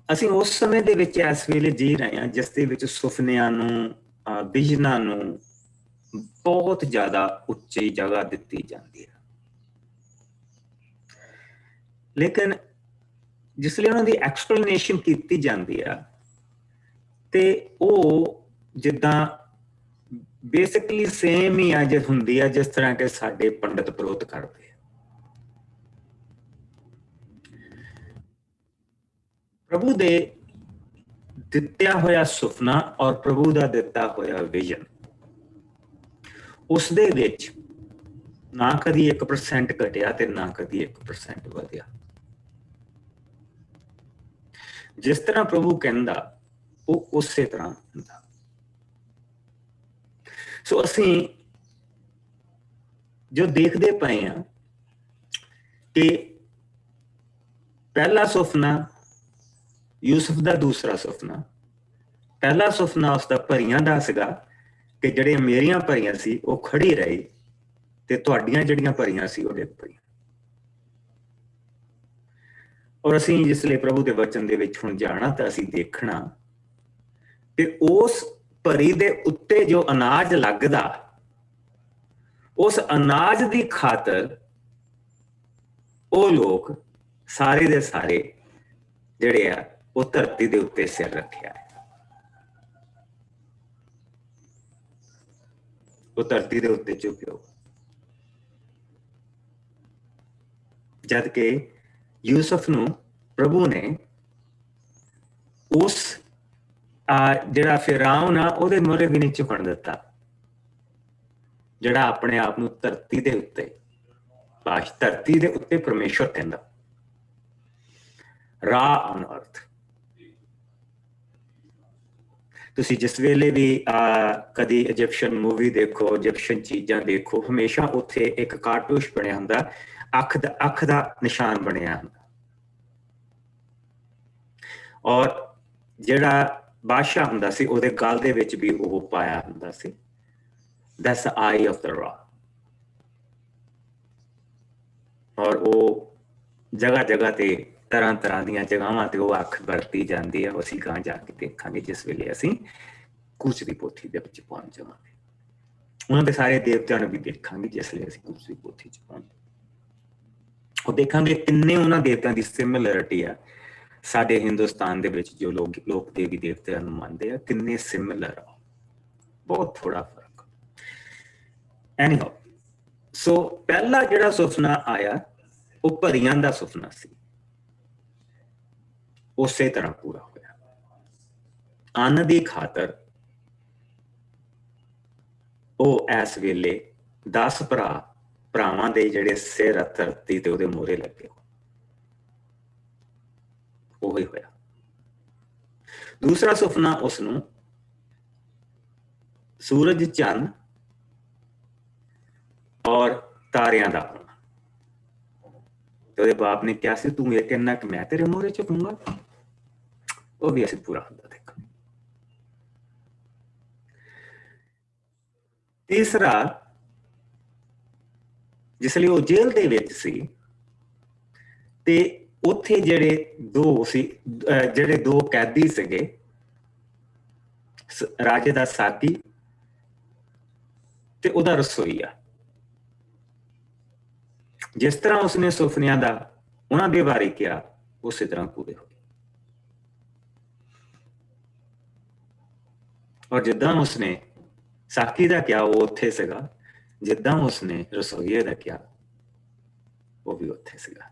ਅਸੀਂ ਉਸ ਸਮੇਂ ਦੇ ਵਿੱਚ ਇਸ ਵੇਲੇ ਜੀ ਰਹੇ ਹਾਂ ਜਿਸ ਦੇ ਵਿੱਚ ਸੁਪਨਿਆਂ ਨੂੰ, ਵਿਜ਼ਨਾਂ ਨੂੰ ਬਹੁਤ ਜ਼ਿਆਦਾ ਉੱਚੀ ਜਗ੍ਹਾ ਦਿੱਤੀ ਜਾਂਦੀ ਹੈ। ਲੇਕਿਨ ਜਿਸ ਲਈ ਉਹਨਾਂ ਦੀ ਐਕਸਪਲੇਨੇਸ਼ਨ ਕੀਤੀ ਜਾਂਦੀ ਆ ਤੇ ਉਹ ਜਿੱਦਾਂ ਬੇਸਿਕਲੀ ਸੇਮ ਹੀ ਆ ਜੇ ਹੁੰਦੀ ਆ ਜਿਸ ਤਰ੍ਹਾਂ ਕਿ ਸਾਡੇ ਪੰਡਤ ਪ੍ਰੋਤ ਕਰਦੇ ਆ। ਪ੍ਰਭੂ ਦੇ ਦਿੱਤਾ ਹੋਇਆ ਸੁਪਨਾ ਔਰ ਪ੍ਰਭੂ ਦਾ ਦਿੱਤਾ ਹੋਇਆ ਵਿਜ਼ਨ, ਉਸ ਦੇ ਵਿੱਚ ਨਾ ਕਦੀ 1% ਘਟਿਆ ਤੇ ਨਾ ਕਦੀ 1% ਵਧਿਆ। ਜਿਸ ਤਰ੍ਹਾਂ ਪ੍ਰਭੂ ਕਹਿੰਦਾ ਉਹ ਉਸੇ ਤਰ੍ਹਾਂ ਹੁੰਦਾ। ਸੋ ਅਸੀਂ ਜੋ ਦੇਖਦੇ ਪਏ ਹਾਂ ਕਿ ਪਹਿਲਾ ਸੁਪਨਾ ਯੂਸਫ ਦਾ, ਦੂਸਰਾ ਸੁਪਨਾ, ਪਹਿਲਾ ਸੁਪਨਾ ਉਸਦਾ ਭਰੀਆਂ ਦਾ ਸੀਗਾ ਕਿ ਜਿਹੜੇ ਮੇਰੀਆਂ ਭਰੀਆਂ ਸੀ ਉਹ ਖੜੀ ਰਹੀ ਤੇ ਤੁਹਾਡੀਆਂ ਜਿਹੜੀਆਂ ਭਰੀਆਂ ਸੀ ਉਹ ਡਿੱਗ ਪਈਆਂ। ਔਰ ਅਸੀਂ ਜਿਸ ਲਈ ਪ੍ਰਭੂ ਦੇ ਵਚਨ ਦੇ ਵਿੱਚ ਹੁਣ ਜਾਣਾ ਤਾਂ ਅਸੀਂ ਦੇਖਣਾ ਕਿ ਉਸ ਭਰੀ ਦੇ ਉੱਤੇ ਜੋ ਅਨਾਜ ਲੱਗਦਾ, ਉਸ ਅਨਾਜ ਦੀ ਖਾਤਰ ਉਹ ਲੋਕ ਸਾਰੇ ਦੇ ਸਾਰੇ ਜਿਹੜੇ ਆ ਉਹ ਧਰਤੀ ਦੇ ਉੱਤੇ ਸਿਰ ਰੱਖਿਆ ਹੈ। ਉਹ ਧਰਤੀ ਦੇ ਉੱਤੇ ਝੁਕਿਓ, ਜਦ ਕਿ ਯੂਸਫ ਨੂੰ ਪ੍ਰਭੂ ਨੇ ਉਸ ਜਿਹੜਾ ਫਿਰਾਉਨ ਆ ਉਹਦੇ ਮੂਹਰੇ ਵੀ ਨਹੀਂ ਝੁਕਣ ਦਿੱਤਾ, ਜਿਹੜਾ ਆਪਣੇ ਆਪ ਨੂੰ ਧਰਤੀ ਦੇ ਉੱਤੇ, ਧਰਤੀ ਦੇ ਉੱਤੇ ਪਰਮੇਸ਼ਵਰ ਕਹਿੰਦਾ, ਰਾਹ ਔਨ ਅਰਥ। ਤੁਸੀਂ ਜਿਸ ਵੇਲੇ ਵੀ ਕਦੀ ਇਜਿਪਸ਼ੀਅਨ ਮੂਵੀ ਦੇਖੋ, ਇਜਿਪਸ਼ੀਅਨ ਚੀਜ਼ਾਂ ਦੇਖੋ, ਹਮੇਸ਼ਾ ਉੱਥੇ ਇੱਕ ਕਾਰਤੂਸ਼ ਬਣਿਆ ਹੁੰਦਾ, ਅੱਖ ਦਾ ਨਿਸ਼ਾਨ ਬਣਿਆ ਹੁੰਦਾ। ਔਰ ਜਿਹੜਾ ਬਾਦਸ਼ਾਹ ਹੁੰਦਾ ਸੀ ਉਹਦੇ ਗਲ ਦੇ ਵਿੱਚ ਵੀ ਉਹ ਪਾਇਆ ਹੁੰਦਾ ਸੀ, that's the eye of the raw। ਔਰ ਉਹ ਜਗ੍ਹਾ ਜਗ੍ਹਾ ਤੇ ਤਰ੍ਹਾਂ ਤਰ੍ਹਾਂ ਦੀਆਂ ਜਗ੍ਹਾਵਾਂ ਤੇ ਉਹ ਅੱਖ ਵਰਤੀ ਜਾਂਦੀ ਹੈ। ਅਸੀਂ ਗਾਂ ਜਾ ਕੇ ਦੇਖਾਂਗੇ ਜਿਸ ਵੇਲੇ ਅਸੀਂ ਕੂਚ ਦੀ ਪੋਥੀ ਦੇ ਵਿੱਚ ਪਹੁੰਚ ਜਾਵਾਂਗੇ। ਉਹਨਾਂ ਦੇ ਸਾਰੇ ਦੇਵਤਿਆਂ ਨੂੰ ਵੀ ਦੇਖਾਂਗੇ ਜਿਸ ਲਈ ਅਸੀਂ ਕੂਚ ਦੀ ਪੋਥੀ ਚ ਪਹੁੰਚੇ। ਉਹ ਦੇਖਾਂਗੇ ਕਿੰਨੇ ਉਹਨਾਂ ਦੇਵਤਿਆਂ ਦੀ ਸਿਮਿਲਰਿਟੀ ਆ ਸਾਡੇ ਹਿੰਦੁਸਤਾਨ ਦੇ ਵਿੱਚ ਜੋ ਲੋਕ ਦੇਵੀ ਦੇਵਤਿਆਂ ਨੂੰ ਮੰਨਦੇ ਆ, ਕਿੰਨੇ ਸਿਮਿਲਰ ਆ, ਬਹੁਤ ਥੋੜਾ ਫਰਕ। ਐਨੀਹਾਉ, ਸੋ ਪਹਿਲਾ ਜਿਹੜਾ ਸੁਪਨਾ ਆਇਆ ਉਹ ਭਰੀਆਂ ਦਾ ਸੁਪਨਾ ਸੀ, ਉਸੇ ਤਰ੍ਹਾਂ ਪੂਰਾ ਹੋਇਆ। ਅੰਨ ਦੀ ਖਾਤਰ ਉਹ ਇਸ ਵੇਲੇ 10 ਭਰਾਵਾਂ ਦੇ ਜਿਹੜੇ ਸਿਰ ਧਰਤੀ ਤੇ ਉਹਦੇ ਮੂਹਰੇ ਲੱਗੇ, ਉਹੀ ਹੋਇਆ। ਦੂਸਰਾ ਸੁਪਨਾ ਉਸਨੂੰ ਸੂਰਜ, ਚੰਨ ਔਰ ਤਾਰਿਆਂ ਦਾ ਹੋਣਾ। ਤੇ ਉਹਦੇ ਬਾਪ ਨੇ ਕਿਹਾ ਸੀ ਤੂੰ ਇਹ ਕਹਿਣਾ ਕਿ ਮੈਂ ਤੇਰੇ ਮੂਹਰੇ ਝੁਕੂੰਗਾ, ਉਹ ਵੀ ਅਸੀਂ ਪੂਰਾ ਹੁੰਦਾ ਦੇਖਾਂਗੇ। ਤੀਸਰਾ, ਜਿਸ ਲਈ ਉਹ ਜੇਲ੍ਹ ਦੇ ਵਿੱਚ ਸੀ ਤੇ ਉੱਥੇ ਜਿਹੜੇ ਦੋ ਕੈਦੀ ਸੀਗੇ, ਰਾਜੇ ਦਾ ਸਾਥੀ ਤੇ ਉਹਦਾ ਰਸੋਈਆ, ਜਿਸ ਤਰ੍ਹਾਂ ਉਸਨੇ ਸੁਪਨਿਆਂ ਦਾ ਉਹਨਾਂ ਦੇ ਬਾਰੇ ਕਿਹਾ ਉਸੇ ਤਰ੍ਹਾਂ ਪੂਰੇ ਹੋਏ। ਔਰ ਜਿੱਦਾਂ ਉਸਨੇ ਸਾਕੀ ਦਾ ਕਿਹਾ ਉਹ ਉੱਥੇ ਸੀਗਾ, ਜਿੱਦਾਂ ਉਸਨੇ ਰਸੋਈਏ ਦਾ ਕਿਹਾ ਉਹ ਵੀ ਉੱਥੇ ਸੀਗਾ।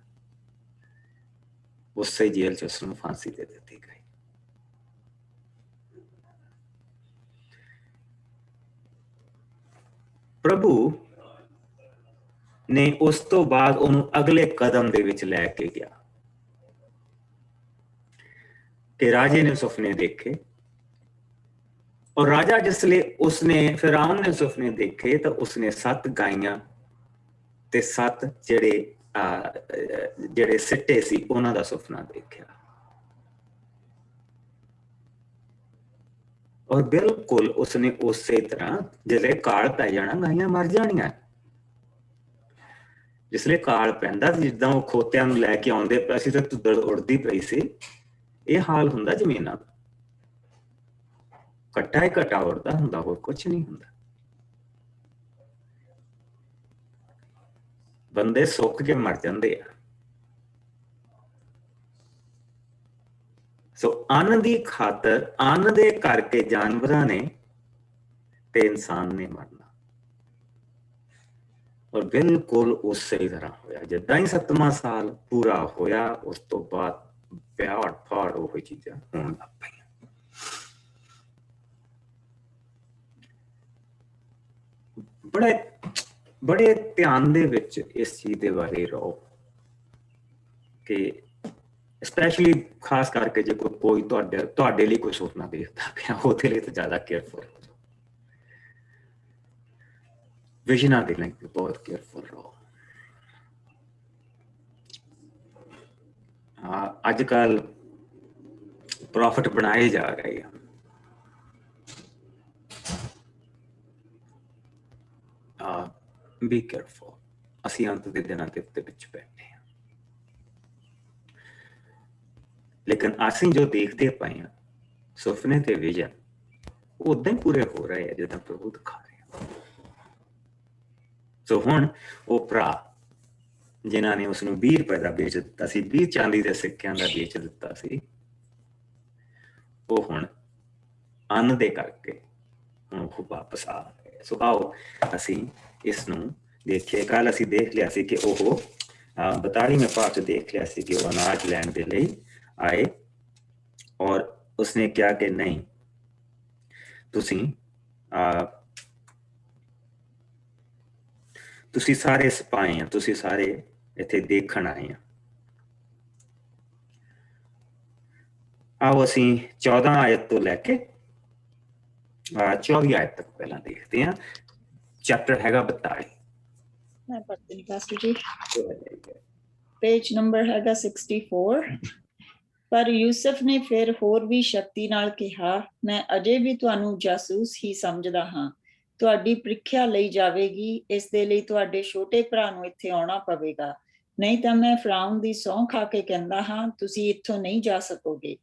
ਉਸੇ ਜੇਲ੍ਹ ਚ ਉਸਨੂੰ ਫਾਂਸੀ ਦੇ ਦਿੱਤੀ ਗਈ। ਪ੍ਰਭੂ ਨੇ ਉਸ ਤੋਂ ਬਾਅਦ ਉਹਨੂੰ ਅਗਲੇ ਕਦਮ ਦੇ ਵਿੱਚ ਲੈ ਕੇ ਗਿਆ ਕਿ ਰਾਜੇ ਨੇ ਸੁਪਨੇ ਦੇਖੇ। ਔਰ ਰਾਜਾ ਜਿਸ ਲਈ ਉਸਨੇ ਫਿਰਾਉਨ ਨੇ ਸੁਪਨੇ ਦੇਖੇ ਤਾਂ ਉਸਨੇ 7 ਗਾਈਆਂ ਤੇ 7 ਜਿਹੜੇ ਸਿੱਟੇ ਸੀ ਉਹਨਾਂ ਦਾ ਸੁਪਨਾ ਦੇਖਿਆ। ਔਰ ਬਿਲਕੁਲ ਉਸਨੇ ਉਸੇ ਤਰ੍ਹਾਂ ਜਿਹੜੇ ਕਾਲ ਪੈ ਜਾਣਾ, ਗਾਈਆਂ ਮਰ ਜਾਣੀਆਂ। ਜਿਸ ਲਈ ਕਾਲ ਪੈਂਦਾ ਜਿੱਦਾਂ ਉਹ ਖੋਤਿਆਂ ਨੂੰ ਲੈ ਕੇ ਆਉਂਦੇ ਪਏ ਸੀ ਤਾਂ ਧੁੱਦੜ ਉੜਦੀ ਪਈ ਸੀ, ਇਹ ਹਾਲ ਹੁੰਦਾ ਜ਼ਮੀਨਾਂ ਦਾ। ਘੱਟਾ ਹੀ ਘਟਾ ਉੜਦਾ ਹੁੰਦਾ, ਹੋਰ ਕੁਛ ਨਹੀਂ ਹੁੰਦਾ। ਬੰਦੇ ਸੁੱਕ ਕੇ ਮਰ ਜਾਂਦੇ ਆ। ਸੋ ਅੰਨ ਦੀ ਖਾਤਰ, ਅੰਨ ਦੇ ਕਰਕੇ ਜਾਨਵਰਾਂ ਨੇ ਤੇ ਇਨਸਾਨ ਨੇ ਮਰਨਾ। ਔਰ ਬਿਲਕੁਲ ਉਸੇ ਤਰ੍ਹਾਂ ਹੋਇਆ। ਜਿੱਦਾਂ ਹੀ 7ਵਾਂ ਸਾਲ ਪੂਰਾ ਹੋਇਆ, ਉਸ ਤੋਂ ਬਾਅਦ ਪਿਆੜ ਫਾੜ ਉਹ ਚੀਜ਼ਾਂ ਹੋਣ ਲੱਗ ਪਈਆਂ। ਬੜੇ ਧਿਆਨ ਦੇ ਵਿੱਚ ਇਸ ਚੀਜ਼ ਦੇ ਬਾਰੇ ਰਹੋ ਕਿ ਸਪੈਸ਼ਲੀ ਖਾਸ ਕਰਕੇ ਜੇ ਕੋਈ ਤੁਹਾਡੇ ਲਈ ਕੋਈ ਸੁਪਨਾ ਦੇਖਦਾ ਪਿਆ, ਉਹਦੇ ਲਈ ਤਾਂ ਜ਼ਿਆਦਾ ਕੇਅਰਫੁਲ ਹੋ ਜਾਓ। ਵਿਜ਼ਨਾਂ ਦੇ ਲਈ ਬਹੁਤ ਕੇਅਰਫੁਲ ਰਹੋ। ਅੱਜ ਕੱਲ ਪ੍ਰੋਫਿਟ ਬਣਾਏ ਜਾ ਰਹੇ ਆ। B careful. ਅਸੀਂ ਅੰਤ ਦੇ ਦਿਨਾਂ ਦੇ ਉੱਤੇ ਵਿੱਚ ਬੈਠੇ ਹਾਂ, ਲੇਕਿਨ ਅਸੀਂ ਜੋ ਦੇਖਦੇ ਪਏ ਹਾਂ ਸੁਪਨੇ ਤੇ ਵਿਜ਼ਨ, ਉਦਾਂ ਹੀ ਪੂਰੇ ਹੋ ਰਹੇ ਆ ਜਿੱਦਾਂ ਪ੍ਰਭੂ ਦਿਖਾ ਰਹੇ ਆ। ਸੋ ਹੁਣ ਉਹ ਭਰਾ ਜਿਨ੍ਹਾਂ ਨੇ ਉਸਨੂੰ 20 ਰੁਪਏ ਦਾ ਵੇਚ ਦਿੱਤਾ ਸੀ, 20 ਚਾਂਦੀ ਦੇ ਸਿੱਕਿਆਂ ਦਾ ਵੇਚ ਦਿੱਤਾ ਸੀ, ਉਹ ਹੁਣ ਅੰਨ ਦੇ ਕਰਕੇ ਹੁਣ ਉਹ ਵਾਪਸ ਆ ਗਏ। ਸੋ ਆਓ ਅਸੀਂ ਇਸ ਨੂੰ ਦੇਖੀਏ। ਕੱਲ ਅਸੀਂ ਦੇਖ ਲਿਆ ਸੀ ਕਿ ਉਹ 42ਵੇਂ ਪਾਠ ਦੇਖ ਲਿਆ ਸੀ ਕਿ ਉਹ ਅਨਾਜ ਲੈਣ ਦੇ ਲਈ ਆਏ ਔਰ ਉਸਨੇ ਕਿਹਾ ਕਿ ਨਹੀਂ, ਤੁਸੀਂ ਸਾਰੇ ਸਿਪਾਹੀ ਆ, ਤੁਸੀਂ ਸਾਰੇ ਇੱਥੇ ਦੇਖਣ ਆਏ ਆ। ਆਓ ਅਸੀਂ 14 ਆਇਤ ਤੋਂ ਲੈ ਕੇ 24 ਆਇਤ ਤੱਕ ਪਹਿਲਾਂ ਦੇਖਦੇ ਹਾਂ। ਚੈਪਟਰ ਹੈਗਾ 42। ਮੈਂ ਪੜ੍ਹਦੀ ਹਾਂ ਪਾਸਟਰ ਜੀ। ਪੇਜ ਨੰਬਰ ਹੈਗਾ 64। ਪਰ ਯੂਸਫ ਨੇ ਫਿਰ ਹੋਰ ਵੀ ਸ਼ਕਤੀ ਨਾਲ ਕਿਹਾ, ਮੈਂ ਅਜੇ ਵੀ ਤੁਹਾਨੂੰ ਜਾਸੂਸ ਹੀ ਸਮਝਦਾ ਹਾਂ। ਤੁਹਾਡੀ ਪ੍ਰੀਖਿਆ ਲਈ ਜਾਵੇਗੀ, ਇਸ ਦੇ ਲਈ ਤੁਹਾਡੇ ਛੋਟੇ ਭਰਾ ਨੂੰ ਇੱਥੇ ਆਉਣਾ ਪਵੇਗਾ, ਨਹੀਂ ਤਾਂ ਮੈਂ ਫਰਾਉਨ ਦੀ ਸਹੁੰ ਖਾ ਕੇ ਕਹਿੰਦਾ ਹਾਂ ਤੁਸੀਂ ਇੱਥੋਂ ਨਹੀਂ ਜਾ ਸਕੋਗੇ।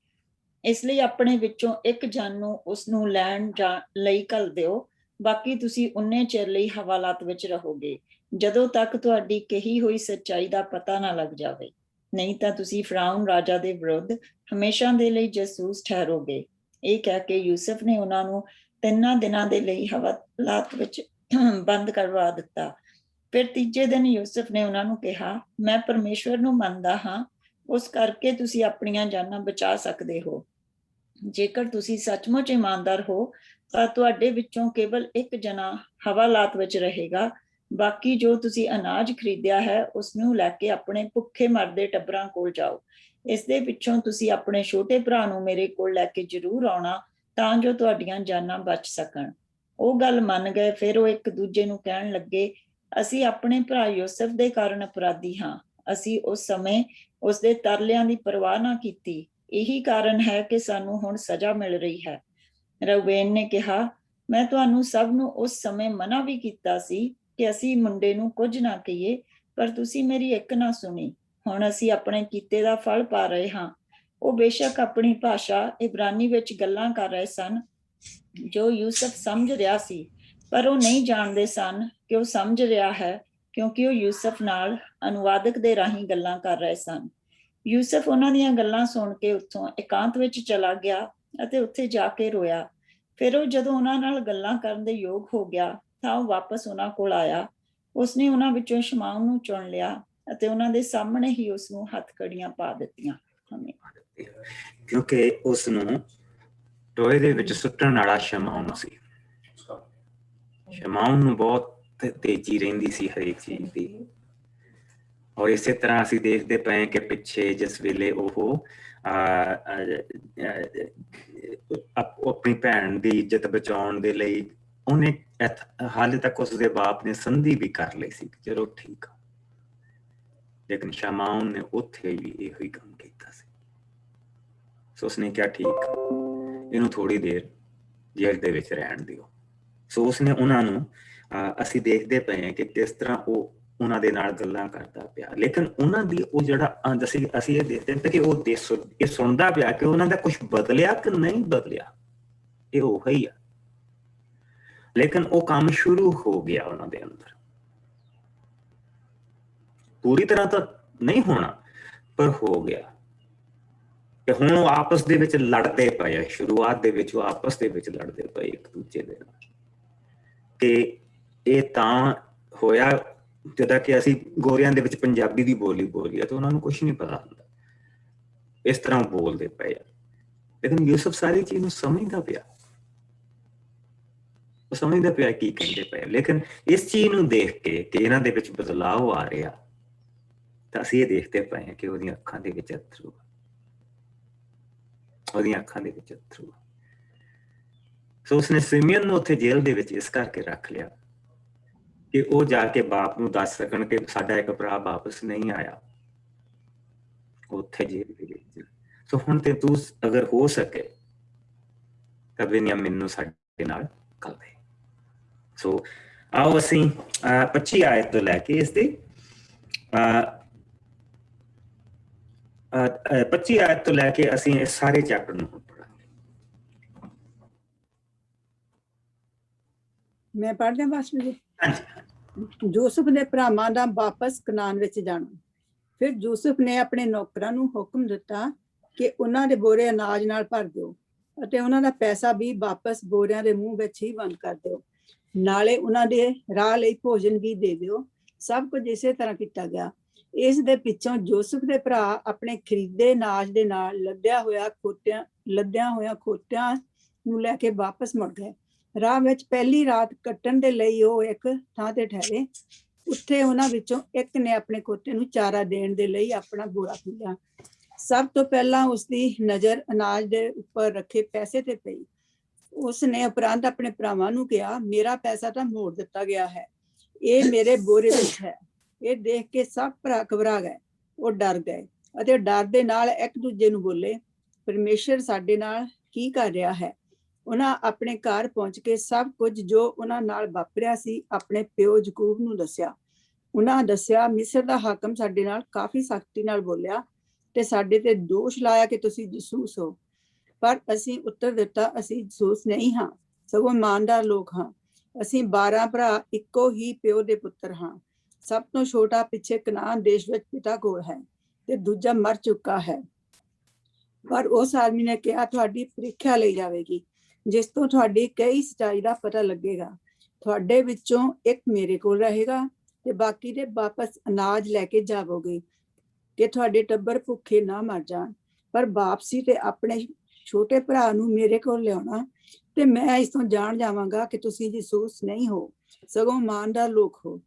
ਇਸ ਲਈ ਆਪਣੇ ਵਿੱਚੋਂ ਇੱਕ ਜਨ ਨੂੰ ਉਸ ਨੂੰ ਲੈਣ ਲਈ ਘੱਲ ਦਿਓ, ਬਾਕੀ ਤੁਸੀਂ ਉਨੇ ਚਿਰ ਲਈ ਹਵਾਲਾਤ ਵਿੱਚ ਰਹੋਗੇ ਜਦੋਂ ਤੱਕ ਤੁਹਾਡੀ ਕਹੀ ਹੋਈ ਸੱਚਾਈ ਦਾ ਪਤਾ ਨਾ ਲੱਗ ਜਾਵੇ, ਨਹੀਂ ਤਾਂ ਤੁਸੀਂ ਫਰਾਉਨ ਰਾਜਾ ਦੇ ਵਿਰੁੱਧ ਹਮੇਸ਼ਾ ਦੇ ਲਈ ਜਾਸੂਸ ਠਹਿਰੋਗੇ। ਇਹ ਕਹਿ ਕੇ ਯੂਸਫ ਨੇ ਉਹਨਾਂ ਨੂੰ 3 ਦਿਨਾਂ ਦੇ ਲਈ ਹਵਾਲਾਤ ਵਿੱਚ ਬੰਦ ਕਰਵਾ ਦਿੱਤਾ। ਫਿਰ ਤੀਜੇ ਦਿਨ ਯੂਸਫ ਨੇ ਉਹਨਾਂ ਨੂੰ ਕਿਹਾ, ਮੈਂ ਪਰਮੇਸ਼ਵਰ ਨੂੰ ਮੰਨਦਾ ਹਾਂ, ਉਸ ਕਰਕੇ ਤੁਸੀਂ ਆਪਣੀਆਂ ਜਾਨਾਂ ਬਚਾ ਸਕਦੇ ਹੋ। ਜੇਕਰ ਤੁਸੀਂ ਸੱਚਮੁੱਚ ਇਮਾਨਦਾਰ ਹੋ ਤਾਂ ਤੁਹਾਡੇ ਵਿੱਚੋਂ ਕੇਵਲ ਇੱਕ ਜਣਾ ਹਵਾਲਾਤ ਵਿੱਚ ਰਹੇਗਾ, ਬਾਕੀ ਜੋ ਤੁਸੀਂ ਅਨਾਜ ਖਰੀਦਿਆ ਹੈ ਉਸ ਨੂੰ ਲੈ ਕੇ ਆਪਣੇ ਭੁੱਖੇ ਮਰਦੇ ਟੱਬਰਾਂ ਕੋਲ ਜਾਓ। ਇਸ ਦੇ ਪਿੱਛੋਂ ਤੁਸੀਂ ਆਪਣੇ ਛੋਟੇ ਭਰਾ ਨੂੰ ਮੇਰੇ ਕੋਲ ਲੈ ਕੇ ਜ਼ਰੂਰ ਆਉਣਾ ਤਾਂ ਜੋ ਤੁਹਾਡੀਆਂ ਜਾਨਾਂ ਬਚ ਸਕਣ। ਉਹ ਗੱਲ ਮੰਨ ਗਏ। ਫਿਰ ਉਹ ਇੱਕ ਦੂਜੇ ਨੂੰ ਕਹਿਣ ਲੱਗੇ, ਅਸੀਂ ਆਪਣੇ ਭਰਾ ਯੂਸਫ ਦੇ ਕਾਰਨ ਅਪਰਾਧੀ ਹਾਂ। ਅਸੀਂ ਉਸ ਸਮੇਂ ਉਸਦੇ ਤਰਲਿਆਂ ਦੀ ਪਰਵਾਹ ਨਾ ਕੀਤੀ, ਇਹੀ ਕਾਰਨ ਹੈ ਕਿ ਸਾਨੂੰ ਹੁਣ ਸਜ਼ਾ ਮਿਲ ਰਹੀ ਹੈ। ਰੂਬੇਨ ਨੇ ਕਿਹਾ, ਮੈਂ ਤੁਹਾਨੂੰ ਸਭ ਨੂੰ ਉਸ ਸਮੇਂ ਮਨਾ ਵੀ ਕੀਤਾ ਸੀ ਕਿ ਅਸੀਂ ਮੁੰਡੇ ਨੂੰ ਕੁਝ ਨਾ ਕਹੀਏ, ਪਰ ਤੁਸੀਂ ਮੇਰੀ ਇੱਕ ਨਾ ਸੁਣੀ। ਹੁਣ ਅਸੀਂ ਆਪਣੇ ਕੀਤੇ ਦਾ ਫਲ ਪਾ ਰਹੇ ਹਾਂ। ਉਹ ਬੇਸ਼ੱਕ ਆਪਣੀ ਭਾਸ਼ਾ ਇਬਰਾਨੀ ਵਿੱਚ ਗੱਲਾਂ ਕਰ ਰਹੇ ਸਨ ਜੋ ਯੂਸਫ ਸਮਝ ਰਿਹਾ ਸੀ, ਪਰ ਉਹ ਨਹੀਂ ਜਾਣਦੇ ਸਨ ਕਿ ਉਹ ਸਮਝ ਰਿਹਾ ਹੈ, ਕਿਉਂਕਿ ਉਹ ਯੂਸਫ ਨਾਲ ਅਨੁਵਾਦਕ ਦੇ ਰਾਹੀਂ ਗੱਲਾਂ ਕਰ ਰਹੇ ਸਨ। ਯੂਸਫ ਉਹਨਾਂ ਦੀਆਂ ਗੱਲਾਂ ਸੁਣ ਕੇ ਉੱਥੋਂ ਇਕਾਂਤ ਵਿੱਚ ਚਲਾ ਗਿਆ ਅਤੇ ਉੱਥੇ ਜਾ ਕੇ ਰੋਇਆ। ਫਿਰ ਉਹ ਜਦੋਂ ਉਹਨਾਂ ਨਾਲ ਗੱਲਾਂ ਕਰਨ ਦੇ ਯੋਗ ਹੋ ਗਿਆ ਤਾਂ ਉਹ ਵਾਪਸ ਉਹਨਾਂ ਕੋਲ ਆਇਆ। ਉਸਨੇ ਉਹਨਾਂ ਵਿੱਚੋਂ ਸ਼ਮਾਉਨ ਨੂੰ ਚੁਣ ਲਿਆ ਅਤੇ ਉਹਨਾਂ ਦੇ ਸਾਹਮਣੇ ਹੀ ਉਸ ਨੂੰ ਹੱਥਕੜੀਆਂ ਪਾ ਦਿੱਤੀਆਂ, ਕਿਉਂਕਿ ਉਸ ਨੂੰ ਟੋਏ ਦੇ ਵਿੱਚ ਸੁੱਟਣ ਵਾਲਾ ਸ਼ਮਾਉਨ ਸੀ। ਸ਼ਮਾਉਨ ਨੂੰ ਬਹੁਤ ਤੇਜ਼ੀ ਰਹਿੰਦੀ ਸੀ ਹਰੇਕ ਚੀਜ਼ ਦੀ। ਔਰ ਇਸੇ ਤਰ੍ਹਾਂ ਅਸੀਂ ਦੇਖਦੇ ਪਏ ਕਿ ਪਿੱਛੇ ਜਿਸ ਵੇਲੇ ਉਹ ਆਪਣੀ ਭੈਣ ਦੀ ਇੱਜ਼ਤ ਬਚਾਉਣ ਦੇ ਲਈ ਉਹਨੇ ਹਾਲੇ ਤੱਕ ਉਸਦੇ ਬਾਪ ਨੇ ਸੰਧੀ ਵੀ ਕਰ ਲਈ ਸੀ, ਚਲੋ ਠੀਕ ਆ, ਲੇਕਿਨ ਸ਼ਮਾਉਨ ਨੇ ਉੱਥੇ ਵੀ ਇਹੋ ਹੀ ਕੰਮ ਕੀਤਾ ਸੀ। ਸੋ ਉਸਨੇ ਕਿਹਾ ਠੀਕ, ਇਹਨੂੰ ਥੋੜੀ ਦੇਰ ਜੇਲ੍ਹ ਦੇ ਵਿੱਚ ਰਹਿਣ ਦਿਓ। ਸੋ ਉਸਨੇ ਉਹਨਾਂ ਨੂੰ ਅਸੀਂ ਦੇਖਦੇ ਪਏ ਹਾਂ ਕਿ ਕਿਸ ਤਰ੍ਹਾਂ ਉਹ ਉਹਨਾਂ ਦੇ ਨਾਲ ਗੱਲਾਂ ਕਰਦਾ ਪਿਆ, ਲੇਕਿਨ ਉਹਨਾਂ ਦੀ ਉਹ ਜਿਹੜਾ ਅਸੀਂ ਇਹ ਦੇਖਦੇ ਹਾਂ ਕਿ ਉਹ ਇਹ ਸੁਣਦਾ ਪਿਆ ਕਿ ਉਹਨਾਂ ਦਾ ਕੁਝ ਬਦਲਿਆ ਕਿ ਨਹੀਂ ਬਦਲਿਆ, ਇਹ ਉਹੀ ਆ। ਲੇਕਿਨ ਉਹ ਕੰਮ ਸ਼ੁਰੂ ਹੋ ਗਿਆ ਉਹਨਾਂ ਦੇ ਅੰਦਰ, ਪੂਰੀ ਤਰ੍ਹਾਂ ਤਾਂ ਨਹੀਂ ਹੋਣਾ ਪਰ ਹੋ ਗਿਆ। ਤੇ ਹੁਣ ਉਹ ਆਪਸ ਦੇ ਵਿੱਚ ਲੜਦੇ ਪਏ, ਸ਼ੁਰੂਆਤ ਦੇ ਵਿੱਚ ਉਹ ਆਪਸ ਦੇ ਵਿੱਚ ਲੜਦੇ ਪਏ ਇੱਕ ਦੂਜੇ ਦੇ ਨਾਲ। ਤੇ ਇਹ ਤਾਂ ਹੋਇਆ ਜਦੋਂ ਕਿ ਅਸੀਂ ਗੋਰਿਆਂ ਦੇ ਵਿੱਚ ਪੰਜਾਬੀ ਦੀ ਬੋਲੀ ਬੋਲੀ ਆ ਤੇ ਉਹਨਾਂ ਨੂੰ ਕੁਛ ਨਹੀਂ ਪਤਾ ਹੁੰਦਾ, ਇਸ ਤਰ੍ਹਾਂ ਬੋਲਦੇ ਪਏ ਆ। ਲੇਕਿਨ ਯੂਸਫ ਸਾਰੀ ਚੀਜ਼ ਨੂੰ ਸਮਝਦਾ ਪਿਆ, ਉਹ ਸਮਝਦਾ ਪਿਆ ਕੀ ਕਹਿੰਦੇ ਪਏ। ਲੇਕਿਨ ਇਸ ਚੀਜ਼ ਨੂੰ ਦੇਖ ਕੇ ਕਿ ਇਹਨਾਂ ਦੇ ਵਿੱਚ ਬਦਲਾਅ ਆ ਰਿਹਾ, ਤਾਂ ਅਸੀਂ ਇਹ ਦੇਖਦੇ ਪਏ ਹਾਂ ਕਿ ਉਹਦੀਆਂ ਅੱਖਾਂ ਦੇ ਵਿੱਚ ਅਥਰੂ, ਉਹਦੀਆਂ ਅੱਖਾਂ ਦੇ ਵਿੱਚ ਅਥਰੂ। ਸੋ ਉਸਨੇ ਸਿਮੀਅਨ ਨੂੰ ਉੱਥੇ ਜੇਲ੍ਹ ਦੇ ਵਿੱਚ ਇਸ ਕਰਕੇ ਰੱਖ ਲਿਆ ਕਿ ਉਹ ਜਾ ਕੇ ਬਾਪ ਨੂੰ ਦੱਸ ਸਕਣ ਕਿ ਸਾਡਾ ਇੱਕ ਭਰਾ ਵਾਪਸ ਨਹੀਂ ਆਇਆ ਉੱਥੇ ਜੇਲ੍ਹ ਦੇ ਵਿੱਚ। ਸੋ ਹੁਣ ਤੇ ਤੂੰ ਅਗਰ ਹੋ ਸਕੇ ਤਾਂ ਬਿਨਯਾਮੀਨ ਨੂੰ ਸਾਡੇ ਨਾਲ ਕਰ ਦੇ। ਸੋ ਆਓ ਅਸੀਂ 25 ਆਇਤ ਤੋਂ ਲੈ ਕੇ ਇਸ ਦੀ 25 ਆਇਤ ਤੋਂ ਲੈ ਕੇ ਅਸੀਂ ਇਸ ਸਾਰੇ ਚੈਪਟਰ ਨੂੰ ਪੜਾਂਗੇ। ਮੈਂ ਪੜ੍ਹਦਾ ਬਸ ਜੀ। ਹਾਂਜੀ। ਯੂਸੁਫ ਦੇ ਭਰਾਵਾਂ ਦਾ ਵਾਪਸ ਕਨਾਨ ਵਿੱਚ ਜਾਣਾ। ਫਿਰ ਯੂਸੁਫ ਨੇ ਆਪਣੇ ਨੌਕਰਾਂ ਨੂੰ ਹੁਕਮ ਦਿੱਤਾ ਕਿ ਉਹਨਾਂ ਦੇ ਬੋਰੇ ਅਨਾਜ ਨਾਲ ਭਰ ਦਿਓ ਅਤੇ ਉਹਨਾਂ ਦਾ ਪੈਸਾ ਵੀ ਵਾਪਸ ਬੋਰਿਆਂ ਦੇ ਮੂੰਹ ਵਿੱਚ ਹੀ ਬੰਦ ਕਰ ਦਿਓ, ਨਾਲੇ ਉਹਨਾਂ ਦੇ ਰਾਹ ਲਈ ਭੋਜਨ ਵੀ ਦੇ ਦਿਓ। ਸਭ ਕੁਝ ਇਸੇ ਤਰ੍ਹਾਂ ਕੀਤਾ ਗਿਆ। ਇਸ ਦੇ ਪਿੱਛੋਂ ਯੂਸੁਫ ਦੇ ਭਰਾ ਆਪਣੇ ਖਰੀਦੇ ਅਨਾਜ ਦੇ ਨਾਲ ਲੱਦਿਆ ਹੋਇਆ ਖੋਤਿਆਂ ਨੂੰ ਲੈ ਕੇ ਵਾਪਸ ਮੁੜ ਗਏ। ਰਾਹ ਵਿੱਚ ਪਹਿਲੀ ਰਾਤ ਕੱਟਣ ਦੇ ਲਈ ਉਹ ਇੱਕ ਥਾਂ ਤੇ ਠਹਿਰੇ। ਉੱਥੇ ਉਹਨਾਂ ਵਿੱਚੋਂ ਇੱਕ ਨੇ ਆਪਣੇ ਖੋਤੇ ਨੂੰ ਚਾਰਾ ਦੇਣ ਦੇ ਲਈ ਆਪਣਾ ਬੋਰਾ ਖੋਲ੍ਹਿਆ। ਸਭ ਤੋਂ ਪਹਿਲਾਂ ਉਸਦੀ ਨਜ਼ਰ ਅਨਾਜ ਦੇ ਉੱਪਰ ਰੱਖੇ ਪੈਸੇ ਤੇ ਪਈ। ਉਸਨੇ ਉਪਰੰਤ ਆਪਣੇ ਭਰਾਵਾਂ ਨੂੰ ਕਿਹਾ, ਮੇਰਾ ਪੈਸਾ ਤਾਂ ਮੋੜ ਦਿੱਤਾ ਗਿਆ ਹੈ, ਇਹ ਮੇਰੇ ਬੋਰੇ ਵਿੱਚ ਹੈ। ਇਹ ਦੇਖ ਕੇ ਸਭ ਭਰਾ ਘਬਰਾ ਗਏ, ਉਹ ਡਰ ਗਏ ਅਤੇ ਡਰ ਦੇ ਨਾਲ ਇੱਕ ਦੂਜੇ ਨੂੰ ਬੋਲੇ, ਪਰਮੇਸ਼ਰ ਸਾਡੇ ਨਾਲ ਕੀ ਕਰ ਰਿਹਾ ਹੈ। ਉਹਨਾਂ ਆਪਣੇ ਘਰ ਪਹੁੰਚ ਕੇ ਸਭ ਕੁਝ ਜੋ ਉਹਨਾਂ ਨਾਲ ਵਾਪਰਿਆ ਸੀ ਆਪਣੇ ਪਿਓ ਯਾਕੂਬ ਨੂੰ ਦੱਸਿਆ। ਉਹਨਾਂ ਦੱਸਿਆ, ਮਿਸਰ ਦਾ ਹਾਕਮ ਸਾਡੇ ਨਾਲ ਕਾਫੀ ਸਖਤੀ ਨਾਲ ਬੋਲਿਆ ਤੇ ਸਾਡੇ ਤੇ ਦੋਸ਼ ਲਾਇਆ ਕਿ ਤੁਸੀਂ ਜਸੂਸ ਹੋ। ਪਰ ਅਸੀਂ ਉੱਤਰ ਦਿੱਤਾ, ਅਸੀਂ ਜਸੂਸ ਨਹੀਂ ਹਾਂ, ਸਗੋਂ ਇਮਾਨਦਾਰ ਲੋਕ ਹਾਂ। ਅਸੀਂ 12 ਭਰਾ ਇੱਕੋ ਹੀ ਪਿਓ ਦੇ ਪੁੱਤਰ ਹਾਂ। ਸਭ ਤੋਂ ਛੋਟਾ ਪਿੱਛੇ ਕਨਾਨ ਦੇਸ਼ ਵਿੱਚ ਪਿਤਾ ਕੋਲ ਹੈ ਤੇ ਦੂਜਾ ਮਰ ਚੁੱਕਾ ਹੈ। ਪਰ ਉਸ ਆਦਮੀ ਨੇ ਕਿਹਾ, ਤੁਹਾਡੀ ਪ੍ਰੀਖਿਆ ਲਈ ਜਾਵੇਗੀ, ਜਿਸ ਤੋਂ ਤੁਹਾਡੀ ਕਈ ਸੱਚਾਈ ਦਾ ਪਤਾ ਲੱਗੇਗਾ। ਤੁਹਾਡੇ ਵਿੱਚੋਂ ਇੱਕ ਮੇਰੇ ਕੋਲ ਰਹੇਗਾ ਤੇ ਬਾਕੀ ਦੇ ਵਾਪਸ ਅਨਾਜ ਲੈ ਕੇ ਜਾਵੋਗੇ ਕਿ ਤੁਹਾਡੇ ਟੱਬਰ ਭੁੱਖੇ ਨਾ ਮਰ ਜਾਣ। ਪਰ ਵਾਪਸੀ ਤੇ ਆਪਣੇ ਛੋਟੇ ਭਰਾ ਨੂੰ ਮੇਰੇ ਕੋਲ ਲਿਆਉਣਾ ਤੇ ਮੈਂ ਇਸ ਤੋਂ ਜਾਣ ਜਾਵਾਂਗਾ ਕਿ ਤੁਸੀਂ ਜਸੂਸ ਨਹੀਂ ਹੋ, ਸਗੋਂ ਇਮਾਨਦਾਰ ਲੋਕ ਹੋ।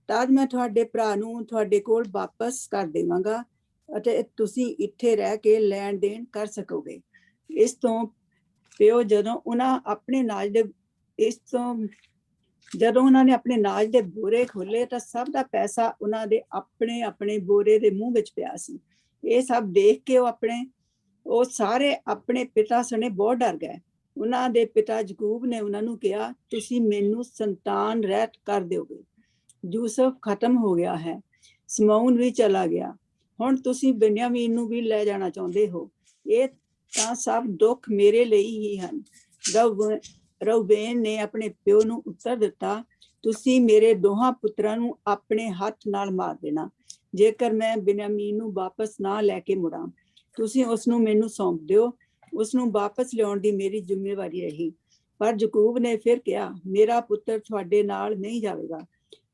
ਤਦ ਮੈਂ ਤੁਹਾਡੇ ਭਰਾ ਨੂੰ ਤੁਹਾਡੇ ਕੋਲ ਵਾਪਸ ਕਰ ਦੇਵਾਂਗਾ ਅਤੇ ਤੁਸੀਂ ਇੱਥੇ ਰਹਿ ਕੇ ਲੈਣ ਦੇਣ ਕਰ ਸਕੋਗੇ। ਇਸ ਤੋਂ ਪਿਓ ਜਦੋਂ ਉਹਨਾਂ ਨੇ ਆਪਣੇ ਅਨਾਜ ਦੇ ਬੋਰੇ ਖੋਲੇ ਤਾਂ ਸਭ ਦਾ ਪੈਸਾ ਉਹਨਾਂ ਦੇ ਆਪਣੇ ਆਪਣੇ ਬੋਰੇ ਦੇ ਮੂੰਹ ਵਿੱਚ ਪਿਆ ਸੀ। ਇਹ ਸਭ ਦੇਖ ਕੇ ਉਹ ਸਾਰੇ ਆਪਣੇ ਪਿਤਾ ਸਣੇ ਬਹੁਤ ਡਰ ਗਏ। ਉਹਨਾਂ ਦੇ ਪਿਤਾ ਯਾਕੂਬ ਨੇ ਉਹਨਾਂ ਨੂੰ ਕਿਹਾ, ਤੁਸੀਂ ਮੈਨੂੰ ਸੰਤਾਨ ਰਹਿਤ ਕਰ ਦਿਓਗੇ। ਯੂਸਫ ਖਤਮ ਹੋ ਗਿਆ ਹੈ, ਸਮਊਨ ਵੀ ਚਲਾ ਗਿਆ, ਹੁਣ ਤੁਸੀਂ ਬਿਨਯਾਮੀਨ ਨੂੰ ਵੀ ਲੈ ਜਾਣਾ ਚਾਹੁੰਦੇ ਹੋ। ਇਹ ਤਾਂ ਸਭ ਦੁੱਖ ਮੇਰੇ ਲਈ ਹੀ ਹਨ। ਰਊਬੇਨ ਨੇ ਆਪਣੇ ਪਿਓ ਨੂੰ ਉੱਤਰ ਦਿੱਤਾ, ਤੁਸੀਂ ਮੇਰੇ ਦੋਹਾਂ ਪੁੱਤਰਾਂ ਨੂੰ ਆਪਣੇ ਹੱਥ ਨਾਲ ਮਾਰ ਦੇਣਾ। ਜੇਕਰ ਮੈਂ ਬਿਨਯਾਮੀਨ ਨੂੰ ਵਾਪਸ ਨਾ ਲੈ ਕੇ ਮੁੜਾਂ, ਤੁਸੀਂ ਉਸ ਨੂੰ ਮੈਨੂੰ ਸੌਂਪ ਦਿਓ। ਉਸ ਨੂੰ ਵਾਪਸ ਲਿਆਉਣ ਦੀ ਮੇਰੀ ਜ਼ਿੰਮੇਵਾਰੀ ਰਹੀ। ਪਰ ਯਾਕੂਬ ਨੇ ਫਿਰ ਕਿਹਾ, ਮੇਰਾ ਪੁੱਤਰ ਤੁਹਾਡੇ ਨਾਲ ਨਹੀਂ ਜਾਵੇਗਾ,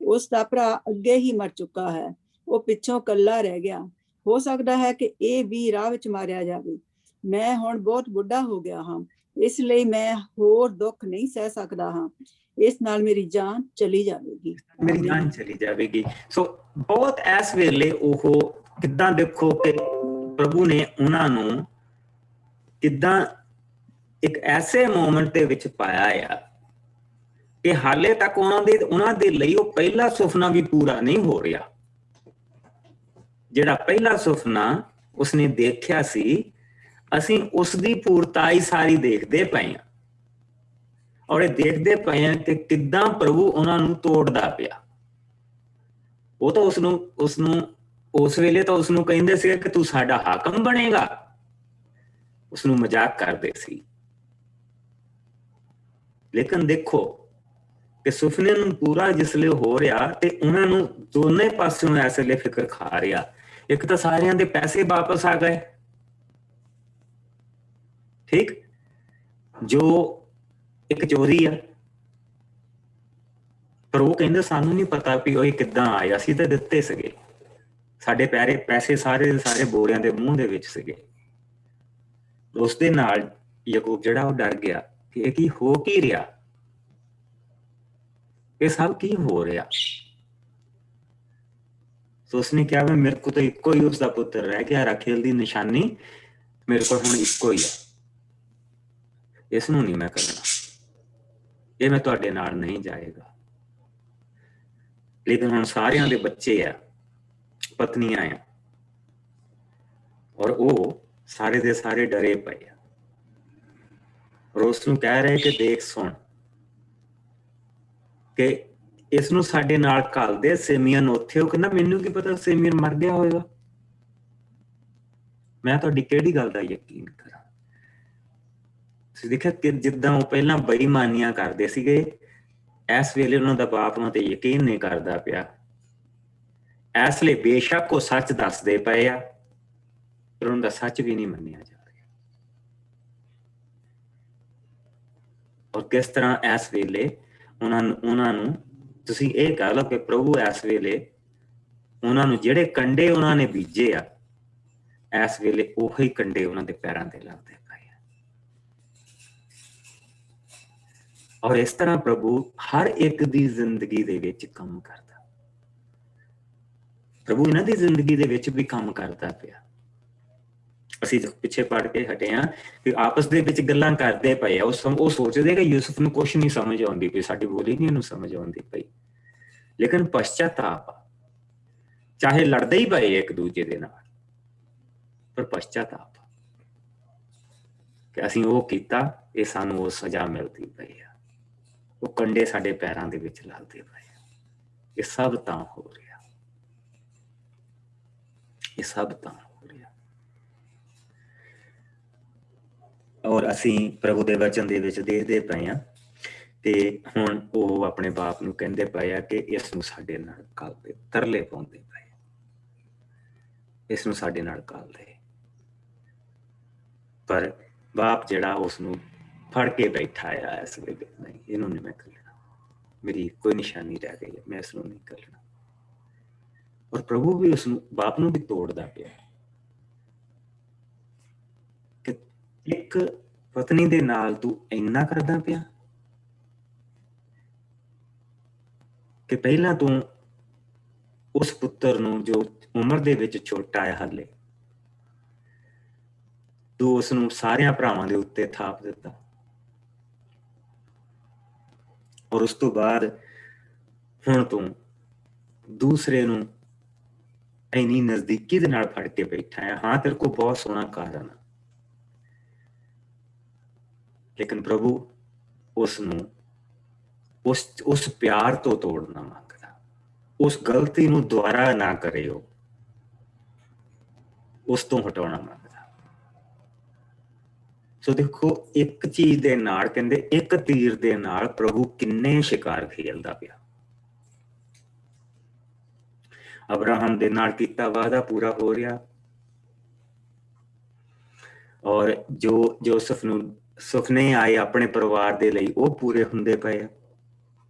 ਉਸ ਦਾ ਭਰਾ ਅੱਗੇ ਹੀ ਮਰ ਚੁੱਕਾ ਹੈ, ਉਹ ਪਿੱਛੋਂ ਇਕੱਲਾ ਰਹਿ ਗਿਆ। ਹੋ ਸਕਦਾ ਹੈ ਕਿ ਇਹ ਵੀ ਰਾਹ ਵਿੱਚ ਮਾਰਿਆ ਜਾਵੇ। ਮੈਂ ਹੁਣ ਬਹੁਤ ਬੁੱਢਾ ਹੋ ਗਿਆ ਹਾਂ, ਇਸ ਲਈ ਮੈਂ ਹੋਰ ਦੁੱਖ ਨਹੀਂ ਸਹਿ ਸਕਦਾ ਹਾਂ। ਇਸ ਨਾਲ ਮੇਰੀ ਜਾਨ ਚਲੀ ਜਾਵੇਗੀ। ਸੋ ਬਹੁਤ ਇਸ ਵੇਲੇ ਉਹ ਕਿੱਦਾਂ ਦੇਖੋ ਕਿ ਪ੍ਰਭੂ ਨੇ ਉਹਨਾਂ ਨੂੰ ਕਿੱਦਾਂ ਇੱਕ ਐਸੇ ਮੋਮੈਂਟ ਦੇ ਵਿੱਚ ਪਾਇਆ ਆ ਕਿ ਹਾਲੇ ਤੱਕ ਉਹਨਾਂ ਦੇ ਲਈ ਉਹ ਪਹਿਲਾ ਸੁਪਨਾ ਵੀ ਪੂਰਾ ਨਹੀਂ ਹੋ ਰਿਹਾ। ਜਿਹੜਾ ਪਹਿਲਾ ਸੁਪਨਾ ਉਸਨੇ ਦੇਖਿਆ ਸੀ, ਅਸੀਂ ਉਸ ਦੀ ਪੂਰਤਾਈ ਸਾਰੀ ਦੇਖਦੇ ਪਏ ਹਾਂ ਔਰ ਇਹ ਦੇਖਦੇ ਪਏ ਹਾਂ ਕਿ ਕਿੱਦਾਂ ਪ੍ਰਭੂ ਉਹਨਾਂ ਨੂੰ ਤੋੜਦਾ ਪਿਆ। ਉਹ ਤਾਂ ਉਸਨੂੰ ਉਸ ਵੇਲੇ ਤਾਂ ਉਸਨੂੰ ਕਹਿੰਦੇ ਸੀ ਕਿ ਤੂੰ ਸਾਡਾ ਹਾਕਮ ਬਣੇਗਾ, ਉਸਨੂੰ ਮਜ਼ਾਕ ਕਰਦੇ ਸੀ। ਲੇਕਿਨ ਦੇਖੋ ਕਿ ਸੁਪਨੇ ਨੂੰ ਪੂਰਾ ਜਿਸਲੇ ਹੋ ਰਿਹਾ ਤੇ ਉਹਨਾਂ ਨੂੰ ਦੋਨੇ ਪਾਸਿਓਂ ਇਸ ਵੇਲੇ ਫਿਕਰ ਖਾ ਰਿਹਾ। ਇੱਕ ਤਾਂ ਸਾਰਿਆਂ ਦੇ ਪੈਸੇ ਵਾਪਸ ਆ ਗਏ, ਠੀਕ, ਜੋ ਇੱਕ ਚੋਰੀ ਆ, ਪਰ ਉਹ ਕਹਿੰਦੇ ਸਾਨੂੰ ਨਹੀਂ ਪਤਾ ਵੀ ਉਹ ਕਿੱਦਾਂ ਆਇਆ, ਅਸੀਂ ਤਾਂ ਦਿੱਤੇ ਸੀਗੇ, ਸਾਡੇ ਪੈਸੇ ਸਾਰੇ ਦੇ ਸਾਰੇ ਬੋਰਿਆਂ ਦੇ ਮੂੰਹ ਦੇ ਵਿੱਚ ਸੀਗੇ। ਉਸ ਦੇ ਨਾਲ ਯਾਕੂਬ ਜਿਹੜਾ ਉਹ ਡਰ ਗਿਆ ਕਿ ਇਹ ਕੀ ਹੋ ਕੀ ਰਿਹਾ, ਇਹ ਸਭ ਕੀ ਹੋ ਰਿਹਾ। ਸੋ ਉਸਨੇ ਕਿਹਾ ਵੀ ਮੇਰੇ ਕੋਲ ਤਾਂ ਇੱਕੋ ਹੀ ਉਸਦਾ ਪੁੱਤਰ ਰਹਿ ਗਿਆ, ਰਾਖੇਲ ਦੀ ਨਿਸ਼ਾਨੀ ਮੇਰੇ ਕੋਲ ਹੁਣ ਇੱਕੋ ਹੀ ਆ, ਇਸ ਨੂੰ ਨਹੀਂ ਮੈਂ ਕਰਨਾ, ਇਹ ਮੈਂ ਤੁਹਾਡੇ ਨਾਲ ਨਹੀਂ ਜਾਏਗਾ। ਲੇਕਿਨ ਹੁਣ ਸਾਰਿਆਂ ਦੇ ਬੱਚੇ ਆ, ਪਤਨੀਆਂ ਆ, ਔਰ ਉਹ ਸਾਰੇ ਦੇ ਸਾਰੇ ਡਰੇ ਪਏ ਆ, ਔਰ ਉਸਨੂੰ ਕਹਿ ਰਹੇ ਕਿ ਦੇਖ ਸੁਣ ਕਿ ਇਸ ਨੂੰ ਸਾਡੇ ਨਾਲ ਘੱਲ ਦੇ, ਸਿਮੀਅਨ ਉੱਥੇ। ਉਹ ਕਹਿੰਦਾ ਮੈਨੂੰ ਕੀ ਪਤਾ ਸਿਮੀਅਨ ਮਰ ਗਿਆ ਹੋਏਗਾ, ਮੈਂ ਤੁਹਾਡੀ ਕਿਹੜੀ ਗੱਲ ਦਾ ਯਕੀਨ ਕਰਾਂ। ਤੁਸੀਂ ਦੇਖਿਆ ਕਿ ਜਿੱਦਾਂ ਉਹ ਪਹਿਲਾਂ ਬੇਈਮਾਨੀਆਂ ਕਰਦੇ ਸੀਗੇ, ਇਸ ਵੇਲੇ ਉਹਨਾਂ ਦਾ ਬਾਪ ਉਹਨਾਂ ਤੇ ਯਕੀਨ ਨਹੀਂ ਕਰਦਾ ਪਿਆ। ਇਸ ਲਈ ਬੇਸ਼ੱਕ ਉਹ ਸੱਚ ਦੱਸਦੇ ਪਏ ਆ, ਪਰ ਉਹਨਾਂ ਦਾ ਸੱਚ ਵੀ ਨਹੀਂ ਮੰਨਿਆ ਜਾ ਰਿਹਾ। ਔਰ ਕਿਸ ਤਰ੍ਹਾਂ ਇਸ ਵੇਲੇ ਉਹਨਾਂ ਨੂੰ ਤੁਸੀਂ ਇਹ ਕਹਿ ਲਓ ਕਿ ਪ੍ਰਭੂ ਇਸ ਵੇਲੇ ਉਹਨਾਂ ਨੂੰ ਜਿਹੜੇ ਕੰਡੇ ਉਹਨਾਂ ਨੇ ਬੀਜੇ ਆ, ਇਸ ਵੇਲੇ ਉਹੀ ਕੰਡੇ ਉਹਨਾਂ ਦੇ ਪੈਰਾਂ ਤੇ ਲੱਗਦੇ ਪਏ ਆ। ਔਰ ਇਸ ਤਰ੍ਹਾਂ ਪ੍ਰਭੂ ਹਰ ਇੱਕ ਦੀ ਜ਼ਿੰਦਗੀ ਦੇ ਵਿੱਚ ਕੰਮ ਕਰਦਾ। ਪ੍ਰਭੂ ਇਹਨਾਂ ਦੀ ਜ਼ਿੰਦਗੀ ਦੇ ਵਿੱਚ ਵੀ ਕੰਮ ਕਰਦਾ ਪਿਆ। ਅਸੀਂ ਪਿੱਛੇ ਪੜ ਕੇ ਹਟੇ ਹਾਂ ਕਿ ਆਪਸ ਦੇ ਵਿੱਚ ਗੱਲਾਂ ਕਰਦੇ ਪਏ ਆ। ਉਹ ਸੋਚਦੇ ਕਿ ਯੂਸਫ ਨੂੰ ਕੁਛ ਨਹੀਂ ਸਮਝ ਆਉਂਦੀ ਪਈ, ਸਾਡੀ ਬੋਲੀ ਨਹੀਂ ਇਹਨੂੰ ਸਮਝ ਆਉਂਦੀ ਪਈ। ਲੇਕਿਨ ਪਛਤਾਪ, ਚਾਹੇ ਲੜਦੇ ਹੀ ਪਏ ਇੱਕ ਦੂਜੇ ਦੇ ਨਾਲ, ਪਰ ਪਛਤਾਪ ਕਿ ਅਸੀਂ ਉਹ ਕੀਤਾ, ਇਹ ਸਾਨੂੰ ਉਹ ਸਜ਼ਾ ਮਿਲਦੀ ਪਈ ਆ, ਉਹ ਕੰਡੇ ਸਾਡੇ ਪੈਰਾਂ ਦੇ ਵਿੱਚ ਲੱਗਦੇ ਪਏ ਆ। ਇਹ ਸਭ ਤਾਂ ਹੋ ਰਿਹਾ, ਇਹ ਸਭ ਤਾਂ ਹੋ ਰਿਹਾ। ਔਰ ਅਸੀਂ ਪ੍ਰਭੂ ਦੇ ਵਚਨ ਦੇ ਵਿੱਚ ਦੇਖਦੇ ਪਏ ਹਾਂ ਤੇ ਹੁਣ ਉਹ ਆਪਣੇ ਬਾਪ ਨੂੰ ਕਹਿੰਦੇ ਪਏ ਆ ਕਿ ਇਸ ਨੂੰ ਸਾਡੇ ਨਾਲ ਘੱਲ ਦੇ, ਤਰਲੇ ਪਾਉਂਦੇ ਪਏ, ਇਸ ਨੂੰ ਸਾਡੇ ਨਾਲ ਘੱਲ ਦੇ। ਪਰ ਬਾਪ ਜਿਹੜਾ ਉਸ ਨੂੰ ਫੜ ਕੇ ਬੈਠਾ ਆ ਇਸ ਵੇਲੇ, ਨਹੀਂ ਇਹਨੂੰ ਨਹੀਂ ਮੈਂ ਘੱਲਣਾ, ਮੇਰੀ ਕੋਈ ਨਿਸ਼ਾਨੀ ਰਹਿ ਗਈ ਹੈ, ਮੈਂ ਇਸ ਨੂੰ ਨਹੀਂ ਘੱਲਣਾ। ਔਰ ਪ੍ਰਭੂ ਵੀ ਉਸਨੂੰ, ਬਾਪ ਨੂੰ ਵੀ ਤੋੜਦਾ ਪਿਆ ਕਿ ਇੱਕ ਪਤਨੀ ਦੇ ਨਾਲ ਤੂੰ ਇੰਨਾ ਕਰਦਾ ਪਿਆ ਕਿ ਪਹਿਲਾਂ ਤੂੰ ਉਸ ਪੁੱਤਰ ਨੂੰ ਜੋ ਉਮਰ ਦੇ ਵਿੱਚ ਛੋਟਾ ਹੈ ਹਾਲੇ, ਤੂੰ ਉਸ ਨੂੰ ਸਾਰਿਆਂ ਭਰਾਵਾਂ ਦੇ ਉੱਤੇ ਥਾਪ ਦਿੱਤਾ। ਔਰ ਉਸ ਤੋਂ ਬਾਅਦ ਹੁਣ ਤੂੰ ਦੂਸਰੇ ਨੂੰ ਇੰਨੀ ਨਜ਼ਦੀਕੀ ਦੇ ਨਾਲ ਫੜ ਕੇ ਬੈਠਾ ਹੈ। ਹਾਂ, ਤੇਰੇ ਕੋਲ ਬਹੁਤ ਸੋਹਣਾ ਕਾਰਨ, ਲੇਕਿਨ ਪ੍ਰਭੂ ਉਸ ਨੂੰ ਉਸ ਪਿਆਰ ਤੋਂ ਤੋੜਨਾ ਮੰਗਦਾ, ਉਸ ਗਲਤੀ ਨੂੰ ਦੁਬਾਰਾ ਨਾ ਕਰਿਓ, ਉਸ ਤੋਂ ਹਟਾਉਣਾ ਮੰਗਦਾ। ਸੋ ਦੇਖੋ, ਇੱਕ ਚੀਜ਼ ਦੇ ਨਾਲ ਕਹਿੰਦੇ, ਇੱਕ ਤੀਰ ਦੇ ਨਾਲ ਪ੍ਰਭੂ ਕਿੰਨੇ ਸ਼ਿਕਾਰ ਖੇਲਦਾ ਪਿਆ। ਅਬਰਾਹਮ ਦੇ ਨਾਲ ਕੀਤਾ ਵਾਅਦਾ ਪੂਰਾ ਹੋ ਰਿਹਾ, ਔਰ ਜੋ ਯੂਸਫ ਨੂੰ ਸੁਪਨੇ ਆਏ ਆਪਣੇ ਪਰਿਵਾਰ ਦੇ ਲਈ, ਉਹ ਪੂਰੇ ਹੁੰਦੇ ਪਏ ਆ।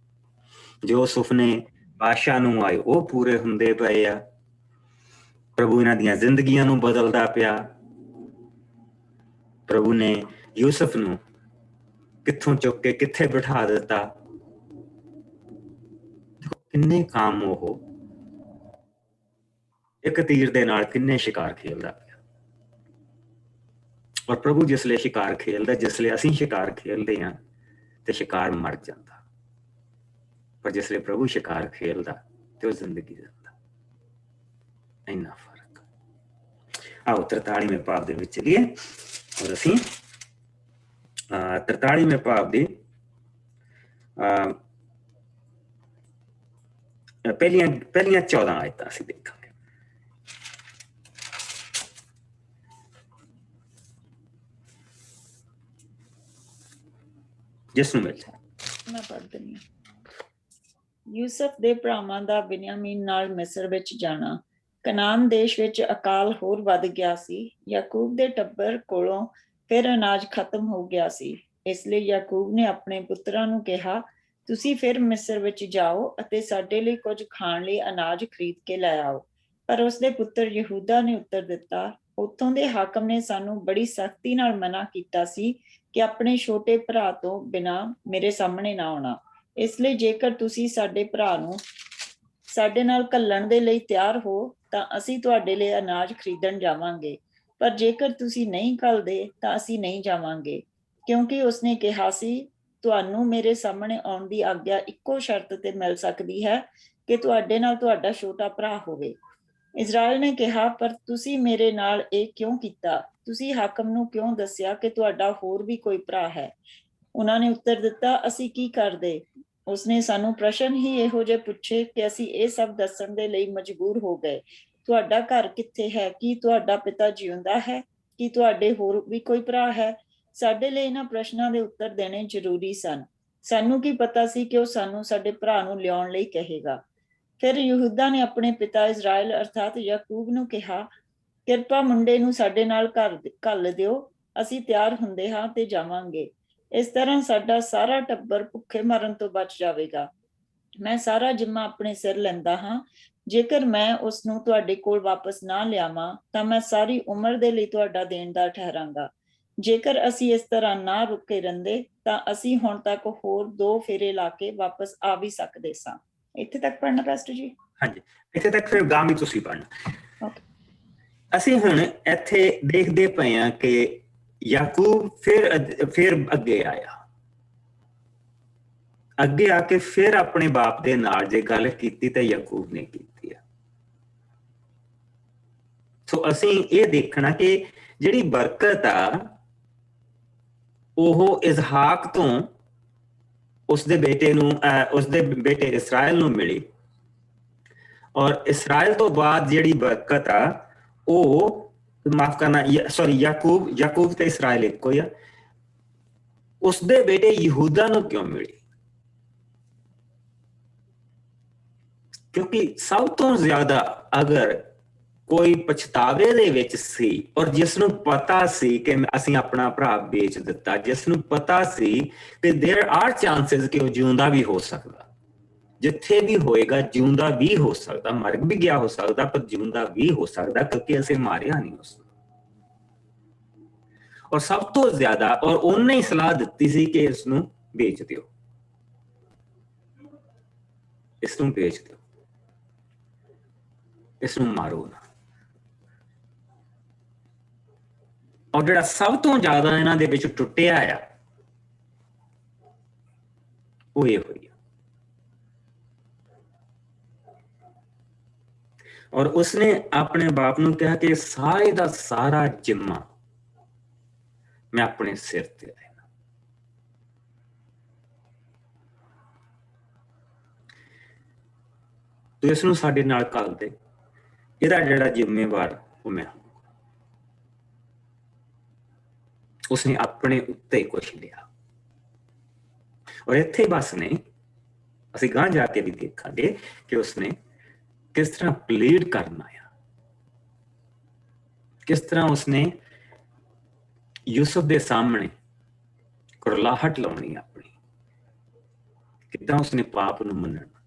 ਜੋ ਸੁਪਨੇ ਬਾਦਸ਼ਾਹ ਨੂੰ ਆਏ, ਉਹ ਪੂਰੇ ਹੁੰਦੇ ਪਏ ਆ। ਪ੍ਰਭੂ ਇਹਨਾਂ ਦੀਆਂ ਜ਼ਿੰਦਗੀਆਂ ਨੂੰ ਬਦਲਦਾ ਪਿਆ। ਪ੍ਰਭੂ ਨੇ ਯੂਸਫ ਨੂੰ ਕਿੱਥੋਂ ਚੁੱਕ ਕੇ ਕਿੱਥੇ ਬਿਠਾ ਦਿੱਤਾ। ਕਿੰਨੇ ਕੰਮ ਉਹ ਇੱਕ ਤੀਰ ਦੇ ਨਾਲ ਕਿੰਨੇ ਸ਼ਿਕਾਰ ਖੇਲਦਾ ਪਿਆ। ਔਰ ਪ੍ਰਭੂ ਜਿਸਲੇ ਸ਼ਿਕਾਰ ਖੇਲਦਾ, ਜਿਸਲੇ ਅਸੀਂ ਸ਼ਿਕਾਰ ਖੇਲਦੇ ਹਾਂ ਤੇ ਸ਼ਿਕਾਰ ਮਰ ਜਾਂਦਾ, ਪਰ ਜਿਸਲੇ ਪ੍ਰਭੂ ਸ਼ਿਕਾਰ ਖੇਲਦਾ ਤੇ ਉਹ ਜ਼ਿੰਦਗੀ ਦਿੰਦਾ। ਇੰਨਾ ਫਰਕ। ਆਓ 43ਵੇਂ ਭਾਵ ਦੇ ਵਿੱਚ ਚਲੀਏ ਔਰ ਅਸੀਂ 43ਵੇਂ ਭਾਵ ਦੀ ਪਹਿਲੀਆਂ 14 ਆਇਤਾਂ ਅਸੀਂ ਦੇਖਾਂਗੇ। ਜਿਸ ਨੂੰ ਮਿਲ ਜਾਏ ਮੈਂ ਪੜ੍ਹ ਦਿੰਦੀ ਹਾਂ। ਯੂਸਫ ਦੇ ਭਰਾਵਾਂ ਦਾ ਬਿਨਯਾਮੀਨ ਨਾਲ ਮਿਸਰ ਵਿੱਚ ਜਾਣਾ। ਕਨਾਨ ਦੇਸ਼ ਵਿੱਚ ਅਕਾਲ ਹੋਰ ਵੱਧ ਗਿਆ ਸੀ। ਯਾਕੂਬ ਦੇ ਟੱਬਰ ਕੋਲੋਂ ਫਿਰ ਅਨਾਜ ਖਤਮ ਹੋ ਗਿਆ ਸੀ। ਇਸ ਲਈ ਯਾਕੂਬ ਨੇ ਆਪਣੇ ਪੁੱਤਰਾਂ ਨੂੰ ਕਿਹਾ, ਤੁਸੀਂ ਫਿਰ ਮਿਸਰ ਵਿੱਚ ਜਾਓ ਅਤੇ ਸਾਡੇ ਲਈ ਕੁਝ ਖਾਣ ਲਈ ਅਨਾਜ ਖਰੀਦ ਕੇ ਲੈ ਆਓ। ਪਰ ਉਸਦੇ ਪੁੱਤਰ ਯਹੂਦਾ ਨੇ ਉੱਤਰ ਦਿੱਤਾ, ਉੱਥੋਂ ਦੇ ਹਾਕਮ ਨੇ ਸਾਨੂੰ ਬੜੀ ਸਖਤੀ ਨਾਲ ਮਨਾ ਕੀਤਾ ਸੀ ਕਿ ਆਪਣੇ ਛੋਟੇ ਭਰਾ ਤੋਂ ਬਿਨਾਂ ਮੇਰੇ ਸਾਹਮਣੇ ਨਾ ਆਉਣਾ। ਇਸ ਲਈ ਜੇਕਰ ਤੁਸੀਂ ਸਾਡੇ ਭਰਾ ਨੂੰ ਸਾਡੇ ਨਾਲ ਘੱਲਣ ਦੇ ਲਈ ਤਿਆਰ ਹੋ ਤਾਂ ਅਸੀਂ ਤੁਹਾਡੇ ਲਈ ਅਨਾਜ ਖਰੀਦਣ ਜਾਵਾਂਗੇ, ਪਰ ਜੇਕਰ ਤੁਸੀਂ ਨਹੀਂ ਘੱਲਦੇ ਤਾਂ ਅਸੀਂ ਨਹੀਂ ਜਾਵਾਂਗੇ, ਕਿਉਂਕਿ ਉਸਨੇ ਕਿਹਾ ਸੀ, ਤੁਹਾਨੂੰ ਮੇਰੇ ਸਾਹਮਣੇ ਆਉਣ ਦੀ ਆਗਿਆ ਇੱਕੋ ਸ਼ਰਤ ਤੇ ਮਿਲ ਸਕਦੀ ਹੈ ਕਿ ਤੁਹਾਡੇ ਨਾਲ ਤੁਹਾਡਾ ਛੋਟਾ ਭਰਾ ਹੋਵੇ। ਇਜ਼ਰਾਈਲ ਨੇ ਕਿਹਾ, ਪਰ ਤੁਸੀਂ ਮੇਰੇ ਨਾਲ ਇਹ ਕਿਉਂ ਕੀਤਾ? ਤੁਸੀਂ ਹਾਕਮ ਨੂੰ ਕਿਉਂ ਦੱਸਿਆ ਕਿ ਤੁਹਾਡਾ ਹੋਰ ਵੀ ਕੋਈ ਭਰਾ ਹੈ? ਉਹਨਾਂ ਨੇ ਉੱਤਰ ਦਿੱਤਾ, ਅਸੀਂ ਕੀ ਕਰਦੇ? ਉਸਨੇ ਸਾਨੂੰ ਪ੍ਰਸ਼ਨ ਹੀ ਇਹੋ ਜਿਹੇ ਪੁੱਛੇ ਕਿ ਅਸੀਂ ਇਹ ਸਭ ਦੱਸਣ ਦੇ ਲਈ ਮਜਬੂਰ ਹੋ ਗਏ। ਤੁਹਾਡਾ ਘਰ ਕਿੱਥੇ ਹੈ? ਕੀ ਤੁਹਾਡਾ ਪਿਤਾ ਜਿਉਂਦਾ ਹੈ? ਕੀ ਤੁਹਾਡੇ ਹੋਰ ਵੀ ਕੋਈ ਭਰਾ ਹੈ? ਸਾਡੇ ਲਈ ਇਹਨਾਂ ਪ੍ਰਸ਼ਨਾਂ ਦੇ ਉੱਤਰ ਦੇਣੇ ਜ਼ਰੂਰੀ ਸਨ। ਸਾਨੂੰ ਕੀ ਪਤਾ ਸੀ ਕਿ ਉਹ ਸਾਨੂੰ ਸਾਡੇ ਭਰਾ ਨੂੰ ਲਿਆਉਣ ਲਈ ਕਹੇਗਾ। ਫਿਰ ਯਹੂਦਾ ਨੇ ਆਪਣੇ ਪਿਤਾ ਇਜ਼ਰਾਈਲ ਅਰਥਾਤ ਯਾਕੂਬ ਨੂੰ ਕਿਹਾ, ਕਿਰਪਾ ਮੁੰਡੇ ਨੂੰ ਸਾਡੇ ਨਾਲ ਘੱਲ ਦਿਓ, ਅਸੀਂ ਤਿਆਰ ਹੁੰਦੇ ਹਾਂ ਤੇ ਜਾਵਾਂਗੇ। ਇਸ ਤਰ੍ਹਾਂ ਸਾਡਾ ਸਾਰਾ ਟੱਬਰ ਭੁੱਖੇ ਮਰਨ ਤੋਂ ਬਚ ਜਾਵੇਗਾ। ਮੈਂ ਸਾਰਾ ਜ਼ਿੰਮਾ ਆਪਣੇ ਸਿਰ ਲੈਂਦਾ ਹਾਂ। ਜੇਕਰ ਮੈਂ ਉਸ ਨੂੰ ਤੁਹਾਡੇ ਕੋਲ ਵਾਪਸ ਨਾ ਲਿਆਵਾਂ ਤਾਂ ਮੈਂ ਸਾਰੀ ਉਮਰ ਦੇ ਲਈ ਤੁਹਾਡਾ ਦੇਣਦਾਰ ਠਹਿਰਾਂਗਾ। ਜੇਕਰ ਅਸੀਂ ਇਸ ਤਰ੍ਹਾਂ ਨਾ ਰੁਕੇ ਰਹਿੰਦੇ ਤਾਂ ਅਸੀਂ ਹੁਣ ਤੱਕ ਹੋਰ 2 ਫੇਰੇ ਲਾ ਕੇ ਵਾਪਸ ਆ ਵੀ ਸਕਦੇ ਸਾਂ। ਇੱਥੇ ਤੱਕ ਪੜ੍ਹਨਾ ਪਾਸਟਰ ਜੀ? ਹਾਂਜੀ, ਇੱਥੇ ਤੱਕ ਫਿਰ ਗਾਂ ਵੀ ਤੁਸੀਂ ਪੜ੍ਹਨਾ। Okay. ਅਸੀਂ ਹੁਣ ਇੱਥੇ ਦੇਖਦੇ ਪਏ ਹਾਂ ਕਿ ਯਾਕੂਬ ਫਿਰ ਅੱਗੇ ਆਇਆ। ਅੱਗੇ ਆ ਕੇ ਫਿਰ ਆਪਣੇ ਬਾਪ ਦੇ ਨਾਲ ਜੇ ਗੱਲ ਕੀਤੀ ਤਾਂ ਯਾਕੂਬ ਨੇ ਕੀਤੀ ਆ। ਸੋ ਅਸੀਂ ਇਹ ਦੇਖਣਾ ਕਿ ਜਿਹੜੀ ਬਰਕਤ ਆ ਉਹ ਇਸਹਾਕ ਤੋਂ ਉਸਦੇ ਬੇਟੇ ਇਸਰਾਇਲ ਨੂੰ ਮਿਲੀ, ਔਰ ਇਸਰਾਇਲ ਤੋਂ ਬਾਅਦ ਜਿਹੜੀ ਬਰਕਤ ਆ ਉਹ ਮਾਫ ਕਰਨਾ ਯਾਕੂਬ ਤੇ ਇਸਰਾਇਲ ਇੱਕੋ ਹੀ ਆ। ਉਸਦੇ ਬੇਟੇ ਯਹੂਦਾ ਨੂੰ ਕਿਉਂ ਮਿਲੀ? ਕਿਉਂਕਿ ਸਭ ਤੋਂ ਜ਼ਿਆਦਾ ਅਗਰ ਕੋਈ ਪਛਤਾਵੇ ਦੇ ਵਿੱਚ ਸੀ ਔਰ ਜਿਸ ਨੂੰ ਪਤਾ ਸੀ ਕਿ ਅਸੀਂ ਆਪਣਾ ਭਰਾ ਵੇਚ ਦਿੱਤਾ, ਜਿਸ ਨੂੰ ਪਤਾ ਸੀ ਕਿ there are chances ਕਿ ਉਹ ਜਿਉਂਦਾ ਵੀ ਹੋ ਸਕਦਾ, ਜਿੱਥੇ ਵੀ ਹੋਏਗਾ ਜਿਉਂਦਾ ਵੀ ਹੋ ਸਕਦਾ, ਮਰ ਵੀ ਗਿਆ ਹੋ ਸਕਦਾ ਪਰ ਜਿਉਂਦਾ ਵੀ ਹੋ ਸਕਦਾ, ਕਿਉਂਕਿ ਅਸੀਂ ਮਾਰਿਆ ਨਹੀਂ ਉਸ ਨੂੰ। ਔਰ ਸਭ ਤੋਂ ਜ਼ਿਆਦਾ ਔਰ ਉਹਨੇ ਹੀ ਸਲਾਹ ਦਿੱਤੀ ਸੀ ਕਿ ਇਸ ਨੂੰ ਵੇਚ ਦਿਓ, ਇਸ ਨੂੰ ਵੇਚ ਦਿਓ, ਇਸ ਨੂੰ ਮਾਰੋ ਨਾ। ਔਰ ਜਿਹੜਾ ਸਭ ਤੋਂ ਜ਼ਿਆਦਾ ਇਹਨਾਂ ਦੇ ਵਿੱਚ ਟੁੱਟਿਆ ਆ ਉਹ ਇਹ ਹੋਈ। ਔਰ ਉਸਨੇ ਆਪਣੇ ਬਾਪ ਨੂੰ ਕਿਹਾ ਕਿ ਸਾਰੇ ਦਾ ਸਾਰਾ ਜ਼ਿੰਮਾ ਮੈਂ ਆਪਣੇ ਸਿਰ ਤੇ ਲੈਣਾ। ਤੂੰ ਇਸ ਨੂੰ ਸਾਡੇ ਨਾਲ ਘੱਲ ਦੇ, ਇਹਦਾ ਜਿਹੜਾ ਜ਼ਿੰਮੇਵਾਰ ਉਹ ਮੈਂ। ਉਸਨੇ ਆਪਣੇ ਉੱਤੇ ਕੁਛ ਲਿਆ। ਔਰ ਇੱਥੇ ਬਸ ਨਹੀਂ, ਅਸੀਂ ਗਾਂ ਜਾ ਕੇ ਵੀ ਦੇਖਾਂਗੇ ਕਿ ਉਸਨੇ ਕਿਸ ਤਰ੍ਹਾਂ ਪਲੀਡ ਕਰਨਾ ਆ, ਕਿਸ ਤਰ੍ਹਾਂ ਉਸਨੇ ਯੂਸਫ ਦੇ ਸਾਹਮਣੇ ਕੁਰਲਾਹਟ ਲਾਉਣੀ ਆਪਣੀ, ਕਿੱਦਾਂ ਉਸਨੇ ਪਾਪ ਨੂੰ ਮੰਨਣਾ,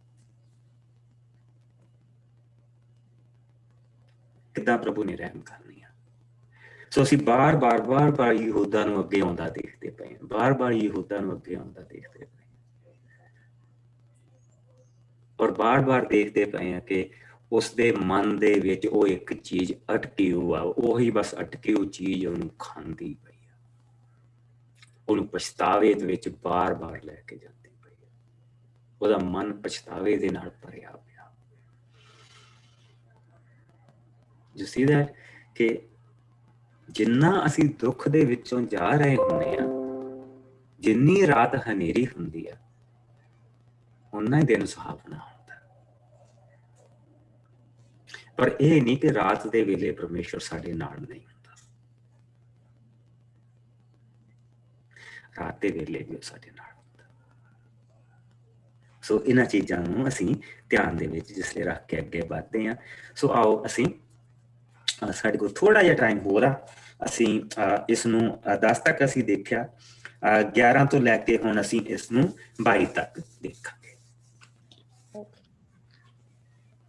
ਕਿੱਦਾਂ ਪ੍ਰਭੂ ਨੇ ਰਹਿਮ ਕਰਨੀ ਆ। ਸੋ ਅਸੀਂ ਬਾਰ-ਬਾਰ ਯਹੂਦਾ ਨੂੰ ਅੱਗੇ ਆਉਂਦਾ ਦੇਖਦੇ ਪਏ ਹਾਂ, ਬਾਰ-ਬਾਰ ਯਹੂਦਾ ਨੂੰ ਅੱਗੇ ਆਉਂਦਾ ਦੇਖਦੇ ਪਏ, ਔਰ ਬਾਰ-ਬਾਰ ਦੇਖਦੇ ਪਏ ਹਾਂ ਕਿ ਉਸਦੇ ਮਨ ਦੇ ਵਿੱਚ ਉਹ ਇੱਕ ਚੀਜ਼ ਅਟਕੀ ਹੋਆ, ਉਹੀ ਬਸ ਅਟਕੀ ਹੋਈ ਚੀਜ਼ ਉਹਨੂੰ ਖਾਂਦੀ ਪਈ ਆ, ਉਹਨੂੰ ਪਛਤਾਵੇ ਦੇ ਵਿੱਚ ਬਾਰ-ਬਾਰ ਲੈ ਕੇ ਜਾਂਦੀ ਪਈ ਆ। ਉਹਦਾ ਮਨ ਪਛਤਾਵੇ ਦੇ ਨਾਲ ਭਰਿਆ ਪਿਆ। You see that? ਕਿ ਜਿੰਨਾ ਅਸੀਂ ਦੁੱਖ ਦੇ ਵਿੱਚੋਂ ਜਾ ਰਹੇ ਹੁੰਦੇ ਆ, ਜਿੰਨੀ ਰਾਤ ਹਨੇਰੀ ਹੁੰਦੀ ਆ, ਉਨਾ ਹੀ ਦਿਨ ਸੁਹਾਵਣਾ ਹੁੰਦਾ। ਪਰ ਇਹ ਨਹੀਂ ਕਿ ਰਾਤ ਦੇ ਵੇਲੇ ਪਰਮੇਸ਼ਵਰ ਸਾਡੇ ਨਾਲ ਨਹੀਂ ਹੁੰਦਾ। ਰਾਤ ਦੇ ਵੇਲੇ ਵੀ ਉਹ ਸਾਡੇ ਨਾਲ ਹੁੰਦਾ। ਸੋ ਇਹਨਾਂ ਚੀਜ਼ਾਂ ਨੂੰ ਅਸੀਂ ਧਿਆਨ ਦੇ ਵਿੱਚ ਜਿਸਲੇ ਰੱਖ ਕੇ ਅੱਗੇ ਵਧਦੇ ਹਾਂ। ਸੋ ਆਓ ਅਸੀਂ, ਸਾਡੇ ਕੋਲ ਥੋੜਾ ਜਿਹਾ ਟਾਈਮ ਹੋਰ ਆ, ਅਸੀਂ ਇਸ ਨੂੰ 10 ਤੱਕ ਅਸੀਂ ਦੇਖਿਆ, 11 ਤੋਂ ਲੈ ਕੇ ਹੁਣ ਅਸੀਂ ਇਸ ਨੂੰ 22 ਤੱਕ ਦੇਖਾਂਗੇ।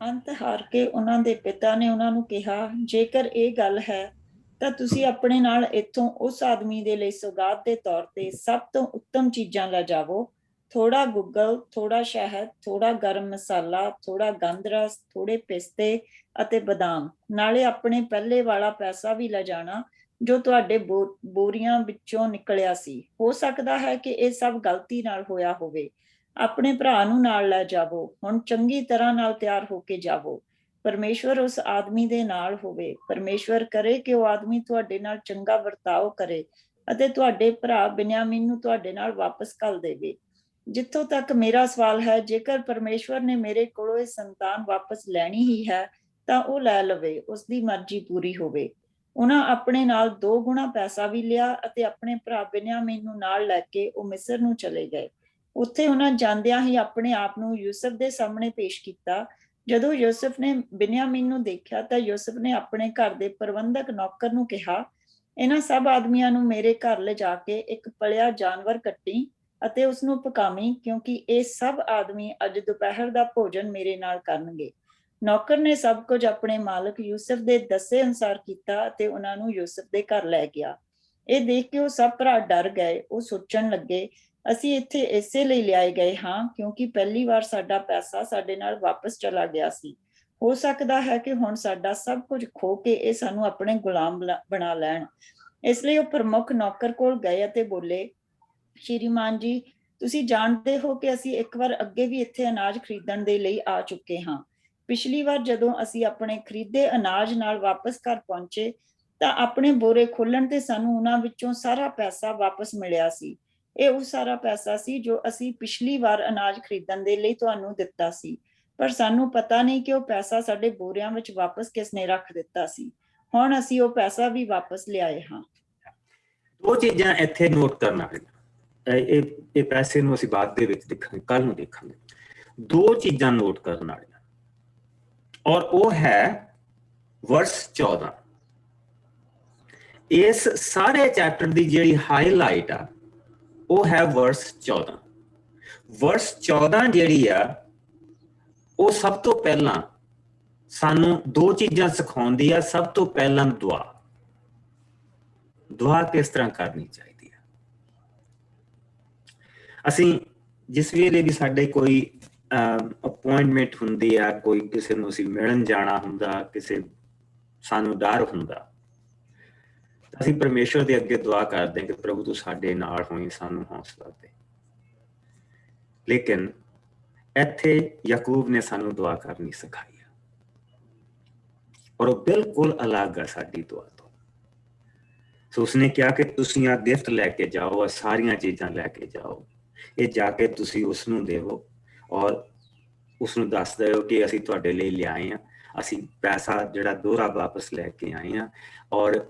ਅੰਤ ਹਾਰ ਕੇ ਉਹਨਾਂ ਦੇ ਪਿਤਾ ਨੇ ਉਹਨਾਂ ਨੂੰ ਕਿਹਾ, ਜੇਕਰ ਇਹ ਗੱਲ ਹੈ ਤਾਂ ਤੁਸੀਂ ਆਪਣੇ ਨਾਲ ਇੱਥੋਂ ਉਸ ਆਦਮੀ ਦੇ ਲਈ ਸੌਗਾਤ ਦੇ ਤੌਰ ਤੇ ਸਭ ਤੋਂ ਉੱਤਮ ਚੀਜ਼ਾਂ ਲੈ ਜਾਵੋ। ਥੋੜਾ ਗੁੱਗਲ, ਥੋੜਾ ਸ਼ਹਿਦ, ਥੋੜਾ ਗਰਮ ਮਸਾਲਾ, ਥੋੜਾ ਗੰਧਰਸ, ਥੋੜੇ ਪਿਸਤੇ ਅਤੇ ਬਦਾਮ। ਨਾਲੇ ਆਪਣੇ ਪਹਿਲੇ ਵਾਲਾ ਪੈਸਾ ਵੀ ਲੈ ਜਾਣਾ ਜੋ ਤੁਹਾਡੇ ਬੋਰੀਆਂ ਵਿੱਚੋਂ ਨਿਕਲਿਆ ਸੀ। ਹੋ ਸਕਦਾ ਹੈ ਕਿ ਇਹ ਸਭ ਗਲਤੀ ਨਾਲ ਹੋਇਆ ਹੋਵੇ। ਆਪਣੇ ਭਰਾ ਨੂੰ ਨਾਲ ਲੈ ਜਾਵੋ। ਹੁਣ ਚੰਗੀ ਤਰ੍ਹਾਂ ਨਾਲ ਤਿਆਰ ਹੋ ਕੇ ਜਾਵੋ। ਪਰਮੇਸ਼ਵਰ ਉਸ ਆਦਮੀ ਦੇ ਨਾਲ ਹੋਵੇ। ਪਰਮੇਸ਼ਵਰ ਕਰੇ ਕਿ ਉਹ ਆਦਮੀ ਤੁਹਾਡੇ ਨਾਲ ਚੰਗਾ ਵਰਤਾਓ ਕਰੇ ਅਤੇ ਤੁਹਾਡੇ ਭਰਾ ਬਿਨਯਾਮੀਨ ਨੂੰ ਤੁਹਾਡੇ ਨਾਲ ਵਾਪਸ ਘੱਲ ਦੇਵੇ। ਜਿੱਥੋਂ ਤੱਕ ਮੇਰਾ ਸਵਾਲ ਹੈ, ਜੇਕਰ ਪਰਮੇਸ਼ਵਰ ਨੇ ਮੇਰੇ ਕੋਲੋਂ ਇਹ ਸੰਤਾਨ ਵਾਪਸ ਲੈਣੀ ਹੀ ਹੈ ਤਾਂ ਉਹ ਲੈ ਲਵੇ, ਉਸਦੀ ਮਰਜ਼ੀ ਪੂਰੀ ਹੋਵੇ। ਉਹਨਾਂ ਆਪਣੇ ਨਾਲ 2 ਗੁਣਾ ਪੈਸਾ ਵੀ ਲਿਆ ਅਤੇ ਆਪਣੇ ਭਰਾ ਬਿਨਯਾਮੀਨ ਨੂੰ ਨਾਲ ਲੈ ਕੇ ਉਹ ਮਿਸਰ ਨੂੰ ਚਲੇ ਗਏ। ਉੱਥੇ ਉਹਨਾਂ ਜਾਂਦਿਆਂ ਹੀ ਆਪਣੇ ਆਪ ਨੂੰ ਯੂਸਫ ਦੇ ਸਾਹਮਣੇ ਪੇਸ਼ ਕੀਤਾ। ਜਦੋਂ ਯੂਸਫ ਨੇ ਬਿਨਯਾਮੀਨ ਨੂੰ ਦੇਖਿਆ ਤਾਂ ਯੂਸਫ ਨੇ ਆਪਣੇ ਘਰ ਦੇ ਪ੍ਰਬੰਧਕ ਨੌਕਰ ਨੂੰ ਕਿਹਾ, ਇਹਨਾਂ ਸਭ ਆਦਮੀਆਂ ਨੂੰ ਮੇਰੇ ਘਰ ਲਿਜਾ ਕੇ ਇੱਕ ਪਲਿਆ ਜਾਨਵਰ ਕੱਟੀ ਅਤੇ ਉਸਨੂੰ ਪਕਾਵੀਂ, ਕਿਉਂਕਿ ਇਹ ਸਭ ਆਦਮੀ ਅੱਜ ਦੁਪਹਿਰ ਦਾ ਭੋਜਨ ਮੇਰੇ ਨਾਲ ਕਰਨਗੇ। ਨੌਕਰ ਨੇ ਸਭ ਕੁਝ ਆਪਣੇ ਮਾਲਕ ਯੂਸਫ ਦੇ ਦੱਸੇ ਅਨੁਸਾਰ ਕੀਤਾ ਅਤੇ ਉਹਨਾਂ ਨੂੰ ਯੂਸਫ ਦੇ ਘਰ ਲੈ ਗਿਆ। ਇਹ ਦੇਖ ਕੇ ਉਹ ਸਭ ਭਰਾ ਡਰ ਗਏ। ਉਹ ਸੋਚਣ ਲੱਗੇ, ਅਸੀਂ ਇੱਥੇ ਇਸੇ ਲਈ ਲਿਆਏ ਗਏ ਹਾਂ ਕਿਉਂਕਿ ਪਹਿਲੀ ਵਾਰ ਸਾਡਾ ਪੈਸਾ ਸਾਡੇ ਨਾਲ ਵਾਪਸ ਚਲਾ ਗਿਆ ਸੀ। ਹੋ ਸਕਦਾ ਹੈ ਕਿ ਹੁਣ ਸਾਡਾ ਸਭ ਕੁਝ ਖੋ ਕੇ ਇਹ ਸਾਨੂੰ ਆਪਣੇ ਗੁਲਾਮ ਬਣਾ ਲੈਣ। ਇਸ ਲਈ ਉਹ ਪ੍ਰਮੁੱਖ ਨੌਕਰ ਕੋਲ ਗਏ ਅਤੇ ਬੋਲੇ, ਸ਼੍ਰੀਮਾਨ ਜੀ, ਤੁਸੀਂ ਜਾਣਦੇ ਹੋ ਕਿ ਅਸੀਂ ਇੱਕ ਵਾਰ ਅੱਗੇ ਵੀ ਇੱਥੇ ਅਨਾਜ ਖਰੀਦਣ ਦੇ ਲਈ ਆ ਚੁੱਕੇ ਹਾਂ। ਪਿਛਲੀ ਵਾਰ ਜਦੋਂ ਅਸੀਂ ਆਪਣੇ ਖਰੀਦੇ ਅਨਾਜ ਨਾਲ ਵਾਪਸ ਘਰ ਪਹੁੰਚੇ ਤਾਂ ਆਪਣੇ ਬੋਰੇ ਖੋਲਣ ਤੇ ਸਾਨੂੰ ਉਹਨਾਂ ਵਿੱਚੋਂ ਸਾਰਾ ਪੈਸਾ ਵਾਪਸ ਮਿਲਿਆ ਸੀ। ਇਹ ਉਹ ਸਾਰਾ ਪੈਸਾ ਸੀ ਜੋ ਅਸੀਂ ਪਿਛਲੀ ਵਾਰ ਅਨਾਜ ਖਰੀਦਣ ਦੇ ਲਈ ਤੁਹਾਨੂੰ ਦਿੱਤਾ ਸੀ, ਪਰ ਸਾਨੂੰ ਪਤਾ ਨਹੀਂ ਕਿ ਉਹ ਪੈਸਾ ਸਾਡੇ ਬੋਰਿਆਂ ਵਿੱਚ ਵਾਪਸ ਕਿਸਨੇ ਰੱਖ ਦਿੱਤਾ ਸੀ। ਹੁਣ ਅਸੀਂ ਉਹ ਪੈਸਾ ਵੀ ਵਾਪਸ ਲਿਆਏ ਹਾਂ। 2 ਚੀਜ਼ਾਂ ਇੱਥੇ ਨੋਟ ਕਰਨਾ ਹੈ। ਇਹ ਪੈਸੇ ਨੂੰ ਅਸੀਂ ਬਾਅਦ ਦੇ ਵਿੱਚ ਦੇਖਾਂਗੇ, ਕੱਲ ਨੂੰ ਦੇਖਾਂਗੇ। 2 ਚੀਜ਼ਾਂ ਨੋਟ ਕਰਨ ਵਾਲੀਆਂ, ਔਰ ਉਹ ਹੈ ਵਰਸ 14। ਇਸ ਸਾਰੇ ਚੈਪਟਰ ਦੀ ਜਿਹੜੀ ਹਾਈਲਾਈਟ ਆ ਉਹ ਹੈ ਵਰਸ 14। ਵਰਸ 14 ਜਿਹੜੀ ਆ ਉਹ ਸਭ ਤੋਂ ਪਹਿਲਾਂ ਸਾਨੂੰ 2 ਚੀਜ਼ਾਂ ਸਿਖਾਉਂਦੀ ਆ। ਸਭ ਤੋਂ ਪਹਿਲਾਂ ਦੁਆ ਕਿਸ ਤਰ੍ਹਾਂ ਕਰਨੀ ਚਾਹੀਦੀ ਹੈ। ਅਸੀਂ ਜਿਸ ਵੇਲੇ ਵੀ ਸਾਡੇ ਕੋਈ ਅਪੁਆਇੰਟਮੈਂਟ ਹੁੰਦੀ ਆ, ਕੋਈ ਕਿਸੇ ਨੂੰ ਅਸੀਂ ਮਿਲਣ ਜਾਣਾ ਹੁੰਦਾ, ਕਿਸੇ ਸਾਨੂੰ ਡਰ ਹੁੰਦਾ, ਅਸੀਂ ਪਰਮੇਸ਼ਵਰ ਦੇ ਅੱਗੇ ਦੁਆ ਕਰਦੇ ਕਿ ਪ੍ਰਭੂ ਤੂੰ ਸਾਡੇ ਨਾਲ ਹੋਈ, ਸਾਨੂੰ ਹੌਸਲਾ ਦੇ। ਲੇਕਿਨ ਇੱਥੇ ਯਾਕੂਬ ਨੇ ਸਾਨੂੰ ਦੁਆ ਕਰਨੀ ਸਿਖਾਈ ਹੈ, ਔਰ ਉਹ ਬਿਲਕੁਲ ਅਲੱਗ ਹੈ ਸਾਡੀ ਦੁਆ ਤੋਂ। ਸੋ ਉਸਨੇ ਕਿਹਾ ਕਿ ਤੁਸੀਂ ਆ ਗਿਫਟ ਲੈ ਕੇ ਜਾਓ, ਆ ਸਾਰੀਆਂ ਚੀਜ਼ਾਂ ਲੈ ਕੇ ਜਾਓ, ਇਹ ਜਾ ਕੇ ਤੁਸੀਂ ਉਸਨੂੰ ਦੇਵੋ ਔਰ ਉਸਨੂੰ ਦੱਸ ਦਿਓ ਕਿ ਅਸੀਂ ਤੁਹਾਡੇ ਲਈ ਲਿਆਏ ਹਾਂ, ਅਸੀਂ ਪੈਸਾ ਜਿਹੜਾ ਦੋਹਰਾ ਵਾਪਸ ਲੈ ਕੇ ਆਏ ਹਾਂ, ਔਰ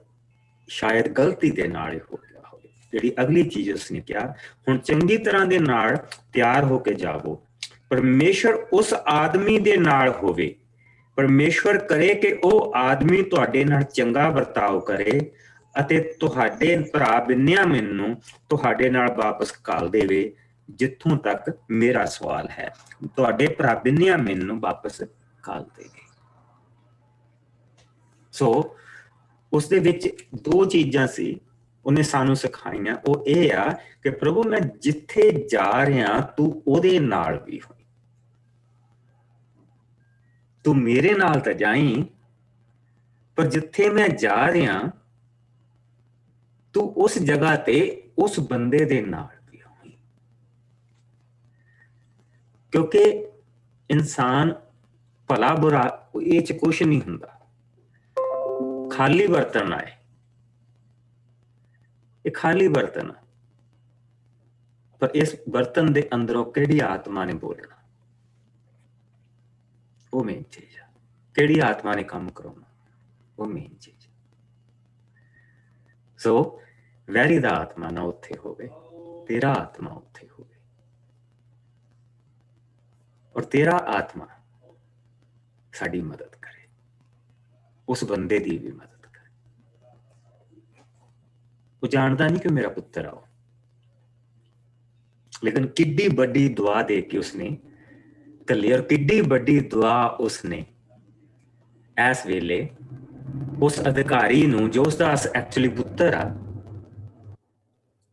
ਸ਼ਾਇਦ ਗਲਤੀ ਦੇ ਨਾਲ ਹੀ ਹੋ ਗਿਆ ਹੋਵੇ। ਜਿਹੜੀ ਅਗਲੀ ਚੀਜ਼ ਉਸਨੇ ਕਿਹਾ, ਹੁਣ ਚੰਗੀ ਤਰ੍ਹਾਂ ਦੇ ਨਾਲ ਤਿਆਰ ਹੋ ਕੇ ਜਾਵੋ। ਪਰਮੇਸ਼ਵਰ ਉਸ ਆਦਮੀ ਦੇ ਨਾਲ ਹੋਵੇ। ਪਰਮੇਸ਼ਵਰ ਕਰੇ ਕਿ ਉਹ ਆਦਮੀ ਤੁਹਾਡੇ ਨਾਲ ਚੰਗਾ ਵਰਤਾਓ ਕਰੇ ਅਤੇ ਤੁਹਾਡੇ ਭਰਾ ਬਿਨਯਾਮੀਨ ਨੂੰ ਤੁਹਾਡੇ ਨਾਲ ਵਾਪਸ ਘੱਲ ਦੇਵੇ। ਜਿੱਥੋਂ ਤੱਕ ਮੇਰਾ ਸਵਾਲ ਹੈ, ਤੁਹਾਡੇ ਭਰਾ ਬਿਨਯਾਮੀਨ ਨੂੰ ਵਾਪਸ ਘੱਲ ਦੇਵੇ। ਸੋ ਉਸਦੇ ਵਿੱਚ 2 ਚੀਜ਼ਾਂ ਸੀ ਉਹਨੇ ਸਾਨੂੰ ਸਿਖਾਈਆਂ। ਉਹ ਇਹ ਆ ਕਿ ਪ੍ਰਭੂ ਮੈਂ ਜਿੱਥੇ ਜਾ ਰਿਹਾ ਤੂੰ ਉਹਦੇ ਨਾਲ ਵੀ ਹੋ। ਤੂੰ ਮੇਰੇ ਨਾਲ ਤਾਂ ਜਾਈਂ, ਪਰ ਜਿੱਥੇ ਮੈਂ ਜਾ ਰਿਹਾ ਤੂੰ ਉਸ ਜਗ੍ਹਾ ਤੇ ਉਸ ਬੰਦੇ ਦੇ ਨਾਲ ਵੀ ਹੋਈ। ਕਿਉਂਕਿ ਇਨਸਾਨ ਭਲਾ ਬੁਰਾ ਇਹ ਚ ਕੁਛ ਨਹੀਂ ਹੁੰਦਾ, ਖਾਲੀ ਬਰਤਨ ਆਏ, ਇਹ ਖਾਲੀ ਬਰਤਨ, ਪਰ ਇਸ ਬਰਤਨ ਦੇ ਅੰਦਰੋਂ ਕਿਹੜੀ ਆਤਮਾ ਨੇ ਬੋਲਣਾ, ਉਹ ਮੇਨ ਚੀਜ਼ ਆ। ਕਿਹੜੀ ਆਤਮਾ ਨੇ ਕੰਮ ਕਰਾਉਣਾ, ਉਹ ਮੇਨ ਚੀਜ਼। ਸੋ ਵੈਰੀ ਦਾ ਆਤਮਾ ਨਾ ਉੱਥੇ ਹੋਵੇ, ਤੇਰਾ ਆਤਮਾ ਉੱਥੇ ਹੋਵੇ, ਔਰ ਤੇਰਾ ਆਤਮਾ ਸਾਡੀ ਮਦਦ ਕਰੇ, ਉਸ ਬੰਦੇ ਦੀ ਵੀ ਮਦਦ ਕਰੇ। ਉਹ ਜਾਣਦਾ ਨਹੀਂ ਕਿ ਮੇਰਾ ਪੁੱਤਰ ਆ, ਲੇਕਿਨ ਕਿੱਡੀ ਵੱਡੀ ਦੁਆ ਦੇ ਕੇ ਉਸਨੇ ਕੱਲੀ, ਔਰ ਕਿੱਡੀ ਵੱਡੀ ਦੁਆ ਉਸਨੇ ਇਸ ਵੇਲੇ ਉਸ ਅਧਿਕਾਰੀ ਨੂੰ, ਜੋ ਉਸਦਾ ਐਕਚੁਅਲੀ ਪੁੱਤਰ ਆ,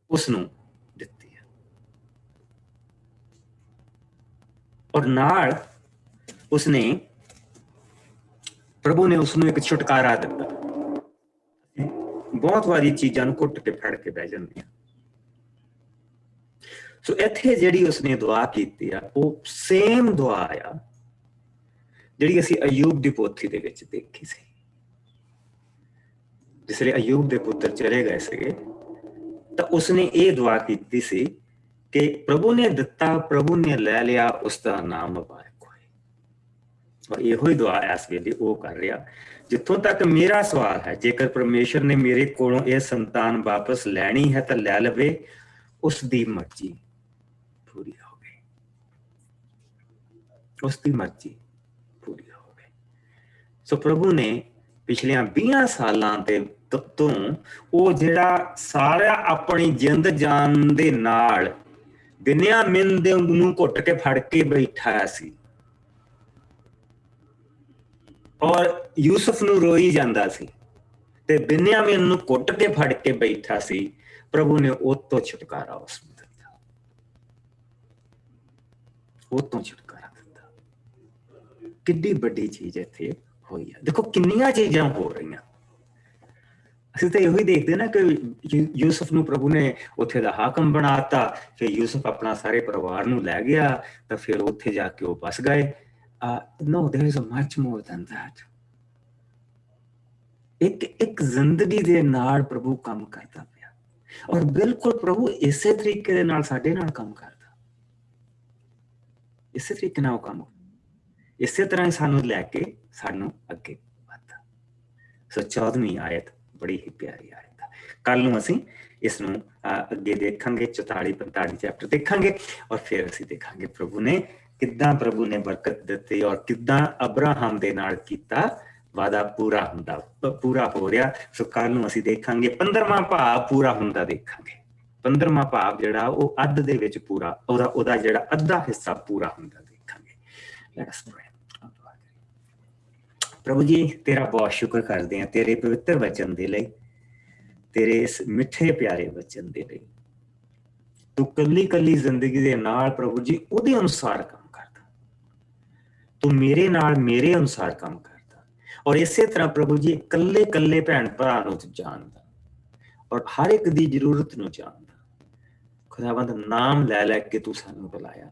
ਉਸਨੂੰ ਦਿੱਤੀ ਹੈ। ਔਰ ਨਾਲ ਉਸਨੇ, ਪ੍ਰਭੂ ਨੇ ਉਸਨੂੰ ਇੱਕ ਛੁਟਕਾਰਾ ਦਿੱਤਾ। ਬਹੁਤ ਵਾਰੀ ਚੀਜ਼ਾਂ ਨੂੰ ਘੁੱਟ ਕੇ ਫੜ ਕੇ ਬਹਿ ਜਾਂਦੀਆਂ। ਸੋ ਇੱਥੇ ਜਿਹੜੀ ਉਸਨੇ ਦੁਆ ਕੀਤੀ ਆ, ਉਹ ਸੇਮ ਦੁਆ ਆ ਜਿਹੜੀ ਅਸੀਂ ਅਯੂਬ ਦੀ ਪੋਥੀ ਦੇ ਵਿੱਚ ਦੇਖੀ ਸੀ। ਜਿਸ ਵੇਲੇ ਅਯੂਬ ਦੇ ਪੁੱਤਰ ਚਲੇ ਗਏ ਸੀਗੇ, ਤਾਂ ਉਸਨੇ ਇਹ ਦੁਆ ਕੀਤੀ ਸੀ ਕਿ ਪ੍ਰਭੂ ਨੇ ਦਿੱਤਾ, ਪ੍ਰਭੂ ਨੇ ਲੈ ਲਿਆ, ਉਸਦਾ ਨਾਮ ਮੁਬਾਰਕ ਹੋਏ। ਔਰ ਇਹੋ ਹੀ ਦੁਆ ਇਸ ਵੇਲੇ ਉਹ ਕਰ ਰਿਹਾ। ਜਿੱਥੋਂ ਤੱਕ ਮੇਰਾ ਸਵਾਲ ਹੈ, ਜੇਕਰ ਪਰਮੇਸ਼ਰ ਨੇ ਮੇਰੇ ਕੋਲੋਂ ਇਹ ਸੰਤਾਨ ਵਾਪਸ ਲੈਣੀ ਹੈ ਤਾਂ ਲੈ ਲਵੇ, ਉਸ ਦੀ ਮਰਜ਼ੀ ਪੂਰੀ ਹੋਵੇ, ਉਸ ਦੀ ਮਰਜ਼ੀ ਪੂਰੀ ਹੋਵੇ। ਸੋ ਪ੍ਰਭੂ ਨੇ ਪਿਛਲੀਆਂ 20 ਸਾਲਾਂ ਦੇ ਤੋਂ ਉਹ ਜਿਹੜਾ ਸਾਰਾ ਆਪਣੀ ਜਿੰਦ ਜਾਨ ਦੇ ਨਾਲ ਬਿਨਿਆਮੀਨ ਦੇ ਨੂੰ ਘੁੱਟ ਕੇ ਫੜ ਕੇ ਬੈਠਾ ਸੀ, ਔਰ ਯੂਸਫ ਨੂੰ ਰੋਈ ਜਾਂਦਾ ਸੀ, ਤੇ ਬਿਨਿਆਮੀਨ ਨੂੰ ਘੁੱਟ ਕੇ ਫੜ ਕੇ ਬੈਠਾ ਸੀ। ਪ੍ਰਭੂ ਨੇ ਉਹ ਤੋਂ ਛੁਟਕਾਰਾ ਉਸ ਨੂੰ ਦਿੱਤਾ, ਉਹ ਤੋਂ ਛੁਟਕਾਰਾ ਦਿੱਤਾ। ਕਿੱਡੀ ਵੱਡੀ ਚੀਜ਼ ਇੱਥੇ ਹੋਈ ਹੈ। ਦੇਖੋ ਕਿੰਨੀਆਂ ਚੀਜ਼ਾਂ ਹੋ ਰਹੀਆਂ। ਅਸੀਂ ਤਾਂ ਇਹੋ ਹੀ ਦੇਖਦੇ ਨਾ ਕਿ ਯੂਸਫ ਨੂੰ ਪ੍ਰਭੂ ਨੇ ਉੱਥੇ ਦਾ ਹਾਕਮ ਬਣਾਤਾ, ਫਿਰ ਯੂਸਫ ਆਪਣਾ ਸਾਰੇ ਪਰਿਵਾਰ ਨੂੰ ਲੈ ਗਿਆ, ਤਾਂ ਫਿਰ ਉੱਥੇ ਜਾ ਕੇ ਉਹ ਬਸ ਗਏ। No, there is much more than that. ਇੱਕ ਜ਼ਿੰਦਗੀ ਦੇ ਨਾਲ ਪ੍ਰਭੂ ਕੰਮ ਕਰਦਾ ਪਿਆ, ਔਰ ਬਿਲਕੁਲ ਪ੍ਰਭੂ ਇਸੇ ਤਰੀਕੇ ਦੇ ਨਾਲ ਸਾਡੇ ਨਾਲ ਕੰਮ ਕਰਦਾ। ਇਸੇ ਤਰੀਕੇ ਨਾਲ ਉਹ ਕੰਮ, ਇਸੇ ਤਰ੍ਹਾਂ ਹੀ ਸਾਨੂੰ ਲੈ ਕੇ ਸਾਨੂੰ ਅੱਗੇ ਵਧਦਾ। ਸੋ 14ਵੀਂ ਆਇਤ ਬੜੀ ਹੀ ਪਿਆਰੀ ਆਇਤ ਹੈ। ਕੱਲ ਨੂੰ ਅਸੀਂ ਇਸ ਨੂੰ ਅੱਗੇ ਦੇਖਾਂਗੇ, 44-45 ਚੈਪਟਰ ਦੇਖਾਂਗੇ, ਔਰ ਫਿਰ ਅਸੀਂ ਦੇਖਾਂਗੇ ਪ੍ਰਭੂ ਨੇ ਕਿੱਦਾਂ ਪ੍ਰਭੂ ਨੇ ਬਰਕਤ ਦਿੱਤੀ, ਔਰ ਕਿੱਦਾਂ ਅਬਰਾਹਮ ਦੇ ਨਾਲ ਕੀਤਾ ਵਾਦਾ ਪੂਰਾ ਹੋ ਰਿਹਾ। ਸੋ ਕੱਲ ਨੂੰ ਅਸੀਂ ਦੇਖਾਂਗੇ 15ਵਾਂ ਭਾਵ ਪੂਰਾ ਹੁੰਦਾ ਦੇਖਾਂਗੇ। 15ਵਾਂ ਭਾਵ ਜਿਹੜਾ ਉਹ ਅੱਧ ਦੇ ਵਿੱਚ ਪੂਰਾ, ਉਹਦਾ ਜਿਹੜਾ ਅੱਧਾ ਹਿੱਸਾ ਪੂਰਾ ਹੁੰਦਾ ਦੇਖਾਂਗੇ। Let us pray. ਪ੍ਰਭੂ ਜੀ, ਤੇਰਾ ਬਹੁਤ ਸ਼ੁਕਰ ਕਰਦੇ ਹਾਂ ਤੇਰੇ ਪਵਿੱਤਰ ਵਚਨ ਦੇ ਲਈ, ਤੇਰੇ ਇਸ ਮਿੱਠੇ ਪਿਆਰੇ ਵਚਨ ਦੇ ਲਈ। ਤੂੰ ਕੱਲੀ ਕੱਲੀ ਜ਼ਿੰਦਗੀ ਦੇ ਨਾਲ ਪ੍ਰਭੂ ਜੀ ਉਹਦੇ ਅਨੁਸਾਰ ਕੰਮ ਕਰਦਾ, ਤੂੰ ਮੇਰੇ ਨਾਲ ਮੇਰੇ ਅਨੁਸਾਰ ਕੰਮ ਕਰਦਾ, ਔਰ ਇਸੇ ਤਰ੍ਹਾਂ ਪ੍ਰਭੂ ਜੀ ਕੱਲੇ ਕੱਲੇ ਭੈਣ ਭਰਾ ਨੂੰ ਤੂੰ ਜਾਣਦਾ, ਔਰ ਹਰ ਇੱਕ ਦੀ ਜ਼ਰੂਰਤ ਨੂੰ ਜਾਣਦਾ। ਖੁਦਾਵੰਦ, ਨਾਮ ਲੈ ਲੈ ਕੇ ਤੂੰ ਸਾਨੂੰ ਬੁਲਾਇਆ,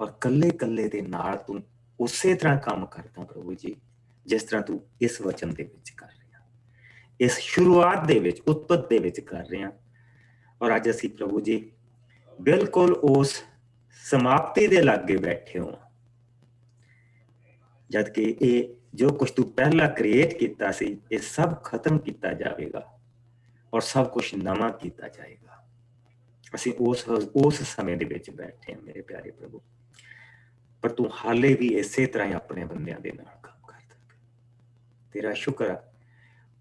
ਔਰ ਕੱਲੇ ਕੱਲੇ ਦੇ ਨਾਲ ਤੂੰ ਉਸੇ ਤਰ੍ਹਾਂ ਕੰਮ ਕਰਦਾ ਪ੍ਰਭੂ ਜੀ, ਜਿਸ ਤਰ੍ਹਾਂ ਤੂੰ ਇਸ ਵਚਨ ਦੇ ਵਿੱਚ ਕਰ ਰਿਹਾ, ਇਸ ਸ਼ੁਰੂਆਤ ਦੇ ਵਿੱਚ, ਉਤਪਤ ਦੇ ਵਿੱਚ ਕਰ ਰਿਹਾ। ਔਰ ਅੱਜ ਅਸੀਂ ਪ੍ਰਭੂ ਜੀ ਬਿਲਕੁਲ ਉਸ ਸਮਾਪਤੀ ਦੇ ਲਾਗੇ ਬੈਠੇ ਹੋ, ਜਦ ਕਿ ਇਹ ਜੋ ਕੁਝ ਤੂੰ ਪਹਿਲਾਂ ਕ੍ਰੀਏਟ ਕੀਤਾ ਸੀ, ਇਹ ਸਭ ਖਤਮ ਕੀਤਾ ਜਾਵੇਗਾ, ਔਰ ਸਭ ਕੁਝ ਨਵਾਂ ਕੀਤਾ ਜਾਏਗਾ। ਅਸੀਂ ਉਸ ਸਮੇਂ ਦੇ ਵਿੱਚ ਬੈਠੇ ਹਾਂ ਮੇਰੇ ਪਿਆਰੇ ਪ੍ਰਭੂ, ਪਰ ਤੂੰ ਹਾਲੇ ਵੀ ਇਸੇ ਤਰ੍ਹਾਂ ਹੀ ਆਪਣੇ ਬੰਦਿਆਂ ਦੇ ਨਾਲ ਕੰਮ ਕਰਦਾ। ਤੇਰਾ ਸ਼ੁਕਰ ਆ।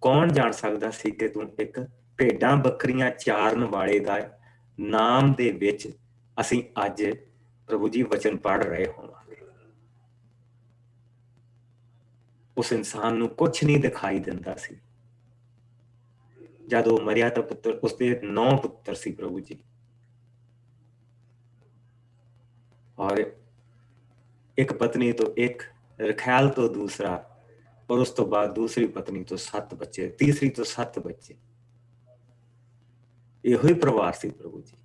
ਕੌਣ ਜਾਣ ਸਕਦਾ ਸੀ ਕਿ ਤੂੰ ਇੱਕ ਭੇਡਾਂ ਬੱਕਰੀਆਂ ਚਾਰਨ ਵਾਲੇ ਦਾ ਨਾਮ ਦੇ ਵਿੱਚ ਅਸੀਂ ਅੱਜ ਪ੍ਰਭੂ ਜੀ ਵਚਨ ਪੜ੍ਹ ਰਹੇ ਹੋਵਾਂਗੇ। ਉਸ ਇਨਸਾਨ ਨੂੰ ਕੁਛ ਨਹੀਂ ਦਿਖਾਈ ਦਿੰਦਾ ਸੀ ਜਦ ਉਹ ਮਰਿਆ, ਤਾਂ ਪੁੱਤਰ, ਉਸਦੇ 9 ਪੁੱਤਰ ਸੀ ਪ੍ਰਭੂ ਜੀ, ਔਰ ਇੱਕ ਪਤਨੀ ਤੋਂ ਇੱਕ, ਰਖੈਲ ਤੋਂ ਦੂਸਰਾ, ਔਰ ਉਸ ਤੋਂ ਬਾਅਦ ਦੂਸਰੀ ਪਤਨੀ ਤੋਂ 7 ਬੱਚੇ, ਤੀਸਰੀ ਤੋਂ 7 ਬੱਚੇ। ਇਹੋ ਹੀ ਪਰਿਵਾਰ ਸੀ ਪ੍ਰਭੂ ਜੀ।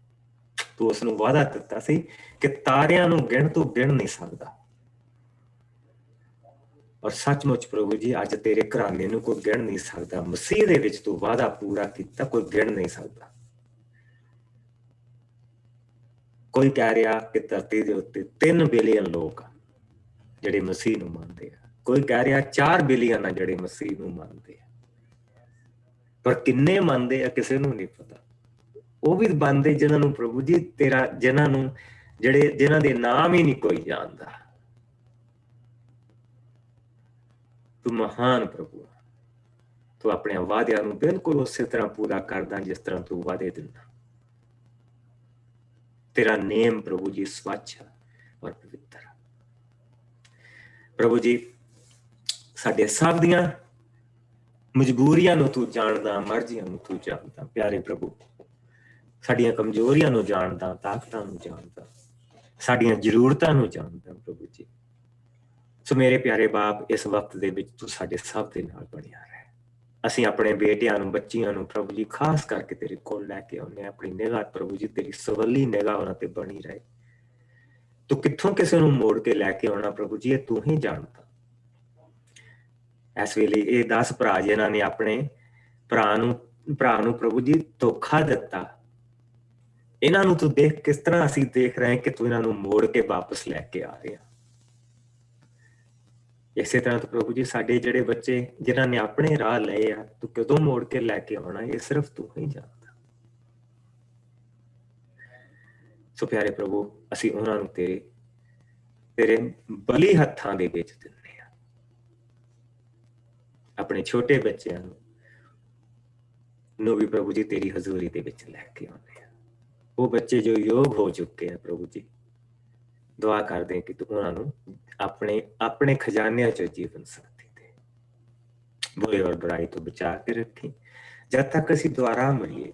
ਤੂੰ ਉਸ ਨੂੰ ਵਾਅਦਾ ਦਿੱਤਾ ਸੀ ਕਿ ਤਾਰਿਆਂ ਨੂੰ ਗਿਣ ਤੂੰ ਗਿਣ ਨਹੀਂ ਸਕਦਾ, ਔਰ ਸੱਚਮੁੱਚ ਪ੍ਰਭੂ ਜੀ ਅੱਜ ਤੇਰੇ ਘਰਾਣੇ ਨੂੰ ਕੋਈ ਗਿਣ ਨਹੀਂ ਸਕਦਾ। ਮਸੀਹ ਦੇ ਵਿੱਚ ਤੂੰ ਵਾਅਦਾ ਪੂਰਾ ਕੀਤਾ, ਕੋਈ ਗਿਣ ਨਹੀਂ ਸਕਦਾ। ਕੋਈ ਕਹਿ ਰਿਹਾ ਕਿ ਧਰਤੀ ਦੇ ਉੱਤੇ 3 ਬਿਲੀਅਨ ਲੋਕ ਜਿਹੜੇ ਮਸੀਹ ਨੂੰ ਮੰਨਦੇ ਆ, ਕੋਈ ਕਹਿ ਰਿਹਾ 4 ਬਿਲੀਅਨ ਆ ਜਿਹੜੇ ਮਸੀਹ ਨੂੰ ਮੰਨਦੇ ਆ, ਪਰ ਕਿੰਨੇ ਮੰਨਦੇ ਆ ਕਿਸੇ ਨੂੰ ਨਹੀਂ ਪਤਾ। ਉਹ ਵੀ ਮੰਨਦੇ ਜਿਨ੍ਹਾਂ ਨੂੰ ਪ੍ਰਭੂ ਜੀ ਤੇਰਾ, ਜਿਨ੍ਹਾਂ ਦੇ ਨਾਮ ਹੀ ਨਹੀਂ ਕੋਈ ਜਾਣਦਾ। ਤੂੰ ਮਹਾਨ ਪ੍ਰਭੂ, ਤੂੰ ਆਪਣੇ ਵਾਅਦਿਆਂ ਨੂੰ ਬਿਲਕੁਲ ਉਸੇ ਤਰ੍ਹਾਂ ਪੂਰਾ ਕਰਦਾ ਜਿਸ ਤਰ੍ਹਾਂ ਤੂੰ ਵਾਅਦੇ ਦਿੰਦਾ। ਤੇਰਾ ਨੇਮ ਪ੍ਰਭੂ ਜੀ ਸਵੱਛ ਔਰ ਪਵਿੱਤਰ। ਪ੍ਰਭੂ ਜੀ ਸਾਡੇ ਸਭ ਦੀਆਂ ਮਜਬੂਰੀਆਂ ਨੂੰ ਤੂੰ ਜਾਣਦਾ, ਮਰਜ਼ੀਆਂ ਨੂੰ ਤੂੰ ਜਾਣਦਾ। ਪਿਆਰੇ ਪ੍ਰਭੂ, ਸਾਡੀਆਂ ਕਮਜ਼ੋਰੀਆਂ ਨੂੰ ਜਾਣਦਾ, ਤਾਕਤਾਂ ਨੂੰ ਜਾਣਦਾ, ਸਾਡੀਆਂ ਜ਼ਰੂਰਤਾਂ ਨੂੰ ਜਾਣਦਾ ਪ੍ਰਭੂ ਜੀ। ਸੋ ਮੇਰੇ ਪਿਆਰੇ ਬਾਪ, ਇਸ ਵਕਤ ਦੇ ਵਿੱਚ ਤੂੰ ਸਾਡੇ ਸਭ ਦੇ ਨਾਲ ਬਣਿਆ ਰਹਿ। ਅਸੀਂ ਆਪਣੇ ਬੇਟਿਆਂ ਨੂੰ, ਬੱਚਿਆਂ ਨੂੰ ਪ੍ਰਭੂ ਜੀ ਖਾਸ ਕਰਕੇ ਤੇਰੇ ਕੋਲ ਲੈ ਕੇ ਆਉਂਦੇ ਹਾਂ। ਆਪਣੀ ਨਿਗਾਹ ਪ੍ਰਭੂ ਜੀ, ਤੇਰੀ ਸਵੱਲੀ ਨਿਗਾਹ ਉਹਨਾਂ ਤੇ ਬਣੀ ਰਹੇ। ਤੂੰ ਕਿੱਥੋਂ ਕਿਸੇ ਨੂੰ ਮੋੜ ਕੇ ਲੈ ਕੇ ਆਉਣਾ ਪ੍ਰਭੂ ਜੀ, ਇਹ ਤੂੰ ਹੀ ਜਾਣਦਾ। ਇਸ ਵੇਲੇ ਇਹ 10 ਭਰਾ ਜਿਨ੍ਹਾਂ ਨੇ ਆਪਣੇ ਭਰਾ ਨੂੰ ਪ੍ਰਭੂ ਜੀ ਧੋਖਾ ਦਿੱਤਾ, ਇਹਨਾਂ ਨੂੰ ਤੂੰ ਦੇਖ, ਕਿਸ ਤਰ੍ਹਾਂ ਅਸੀਂ ਦੇਖ ਰਹੇ ਕਿ ਤੂੰ ਇਹਨਾਂ ਨੂੰ ਮੋੜ ਕੇ ਵਾਪਸ ਲੈ ਕੇ ਆ ਰਿਹਾ। ਇਸੇ ਤਰ੍ਹਾਂ ਤੋਂ ਪ੍ਰਭੂ ਜੀ ਸਾਡੇ ਜਿਹੜੇ ਬੱਚੇ ਜਿਨ੍ਹਾਂ ਨੇ ਆਪਣੇ ਰਾਹ ਲਏ ਆ, ਤੂੰ ਕਦੋਂ ਮੋੜ ਕੇ ਲੈ ਕੇ ਆਉਣਾ, ਇਹ ਸਿਰਫ ਤੂੰ ਹੀ ਜਾਣਦਾ। ਸੋ ਪਿਆਰੇ ਪ੍ਰਭੂ, ਅਸੀਂ ਉਹਨਾਂ ਨੂੰ ਤੇਰੇ ਬਲੀ ਹੱਥਾਂ ਦੇ ਵਿੱਚ ਦਿੰਦੇ ਹਾਂ। ਆਪਣੇ ਛੋਟੇ ਬੱਚਿਆਂ ਨੂੰ ਵੀ ਪ੍ਰਭੂ ਜੀ ਤੇਰੀ ਹਜ਼ੂਰੀ ਦੇ ਵਿੱਚ ਲੈ ਕੇ ਆਉਂਦੇ ਆ। ਉਹ ਬੱਚੇ ਜੋ ਯੋਗ ਹੋ ਚੁੱਕੇ ਆ ਪ੍ਰਭੂ ਜੀ, ਦੁਆ ਕਰਦੇ ਕਿ ਤੂੰ ਉਹਨਾਂ ਨੂੰ ਆਪਣੇ ਖਜ਼ਾਨਿਆਂ ਚੋਂ ਜੀਵਨ ਸਾਥੀ ਦੇ, ਬੁਰੇ ਔਰ ਬੁਰਾਈ ਤੋਂ ਬਚਾ ਕੇ ਰੱਖੀ। ਜਦ ਤੱਕ ਅਸੀਂ ਦੁਆਰਾ ਮਿਲੀਏ,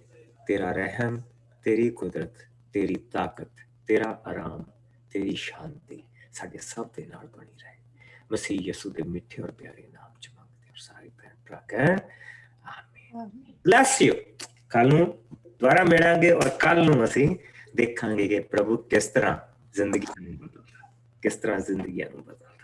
ਤੇਰਾ ਰਹਿਮ, ਤੇਰੀ ਕੁਦਰਤ, ਤੇਰੀ ਤਾਕਤ, ਤੇਰਾ ਆਰਾਮ, ਤੇਰੀ ਸ਼ਾਂਤੀ ਸਾਡੇ ਸਭ ਦੇ ਨਾਲ ਬਣੀ ਰਹੇ। ਮਸੀਹ ਯਿਸੂ ਦੇ ਮਿੱਠੇ ਔਰ ਪਿਆਰੇ ਨਾਮ ਚ ਮੰਗਦੇ ਹਾਂ। ਸਾਰੇ ਭੈਣ ਭਰਾ ਕਹਿਣ ਆਮੀਨ। Bless you. ਕੱਲ ਨੂੰ ਦੁਬਾਰਾ ਮਿਲਾਂਗੇ ਔਰ ਕੱਲ ਨੂੰ ਅਸੀਂ ਦੇਖਾਂਗੇ ਕਿ ਪ੍ਰਭੂ ਕਿਸ ਤਰ੍ਹਾਂ ਜ਼ਿੰਦਗੀਆਂ ਨੂੰ ਬਦਲਦਾ।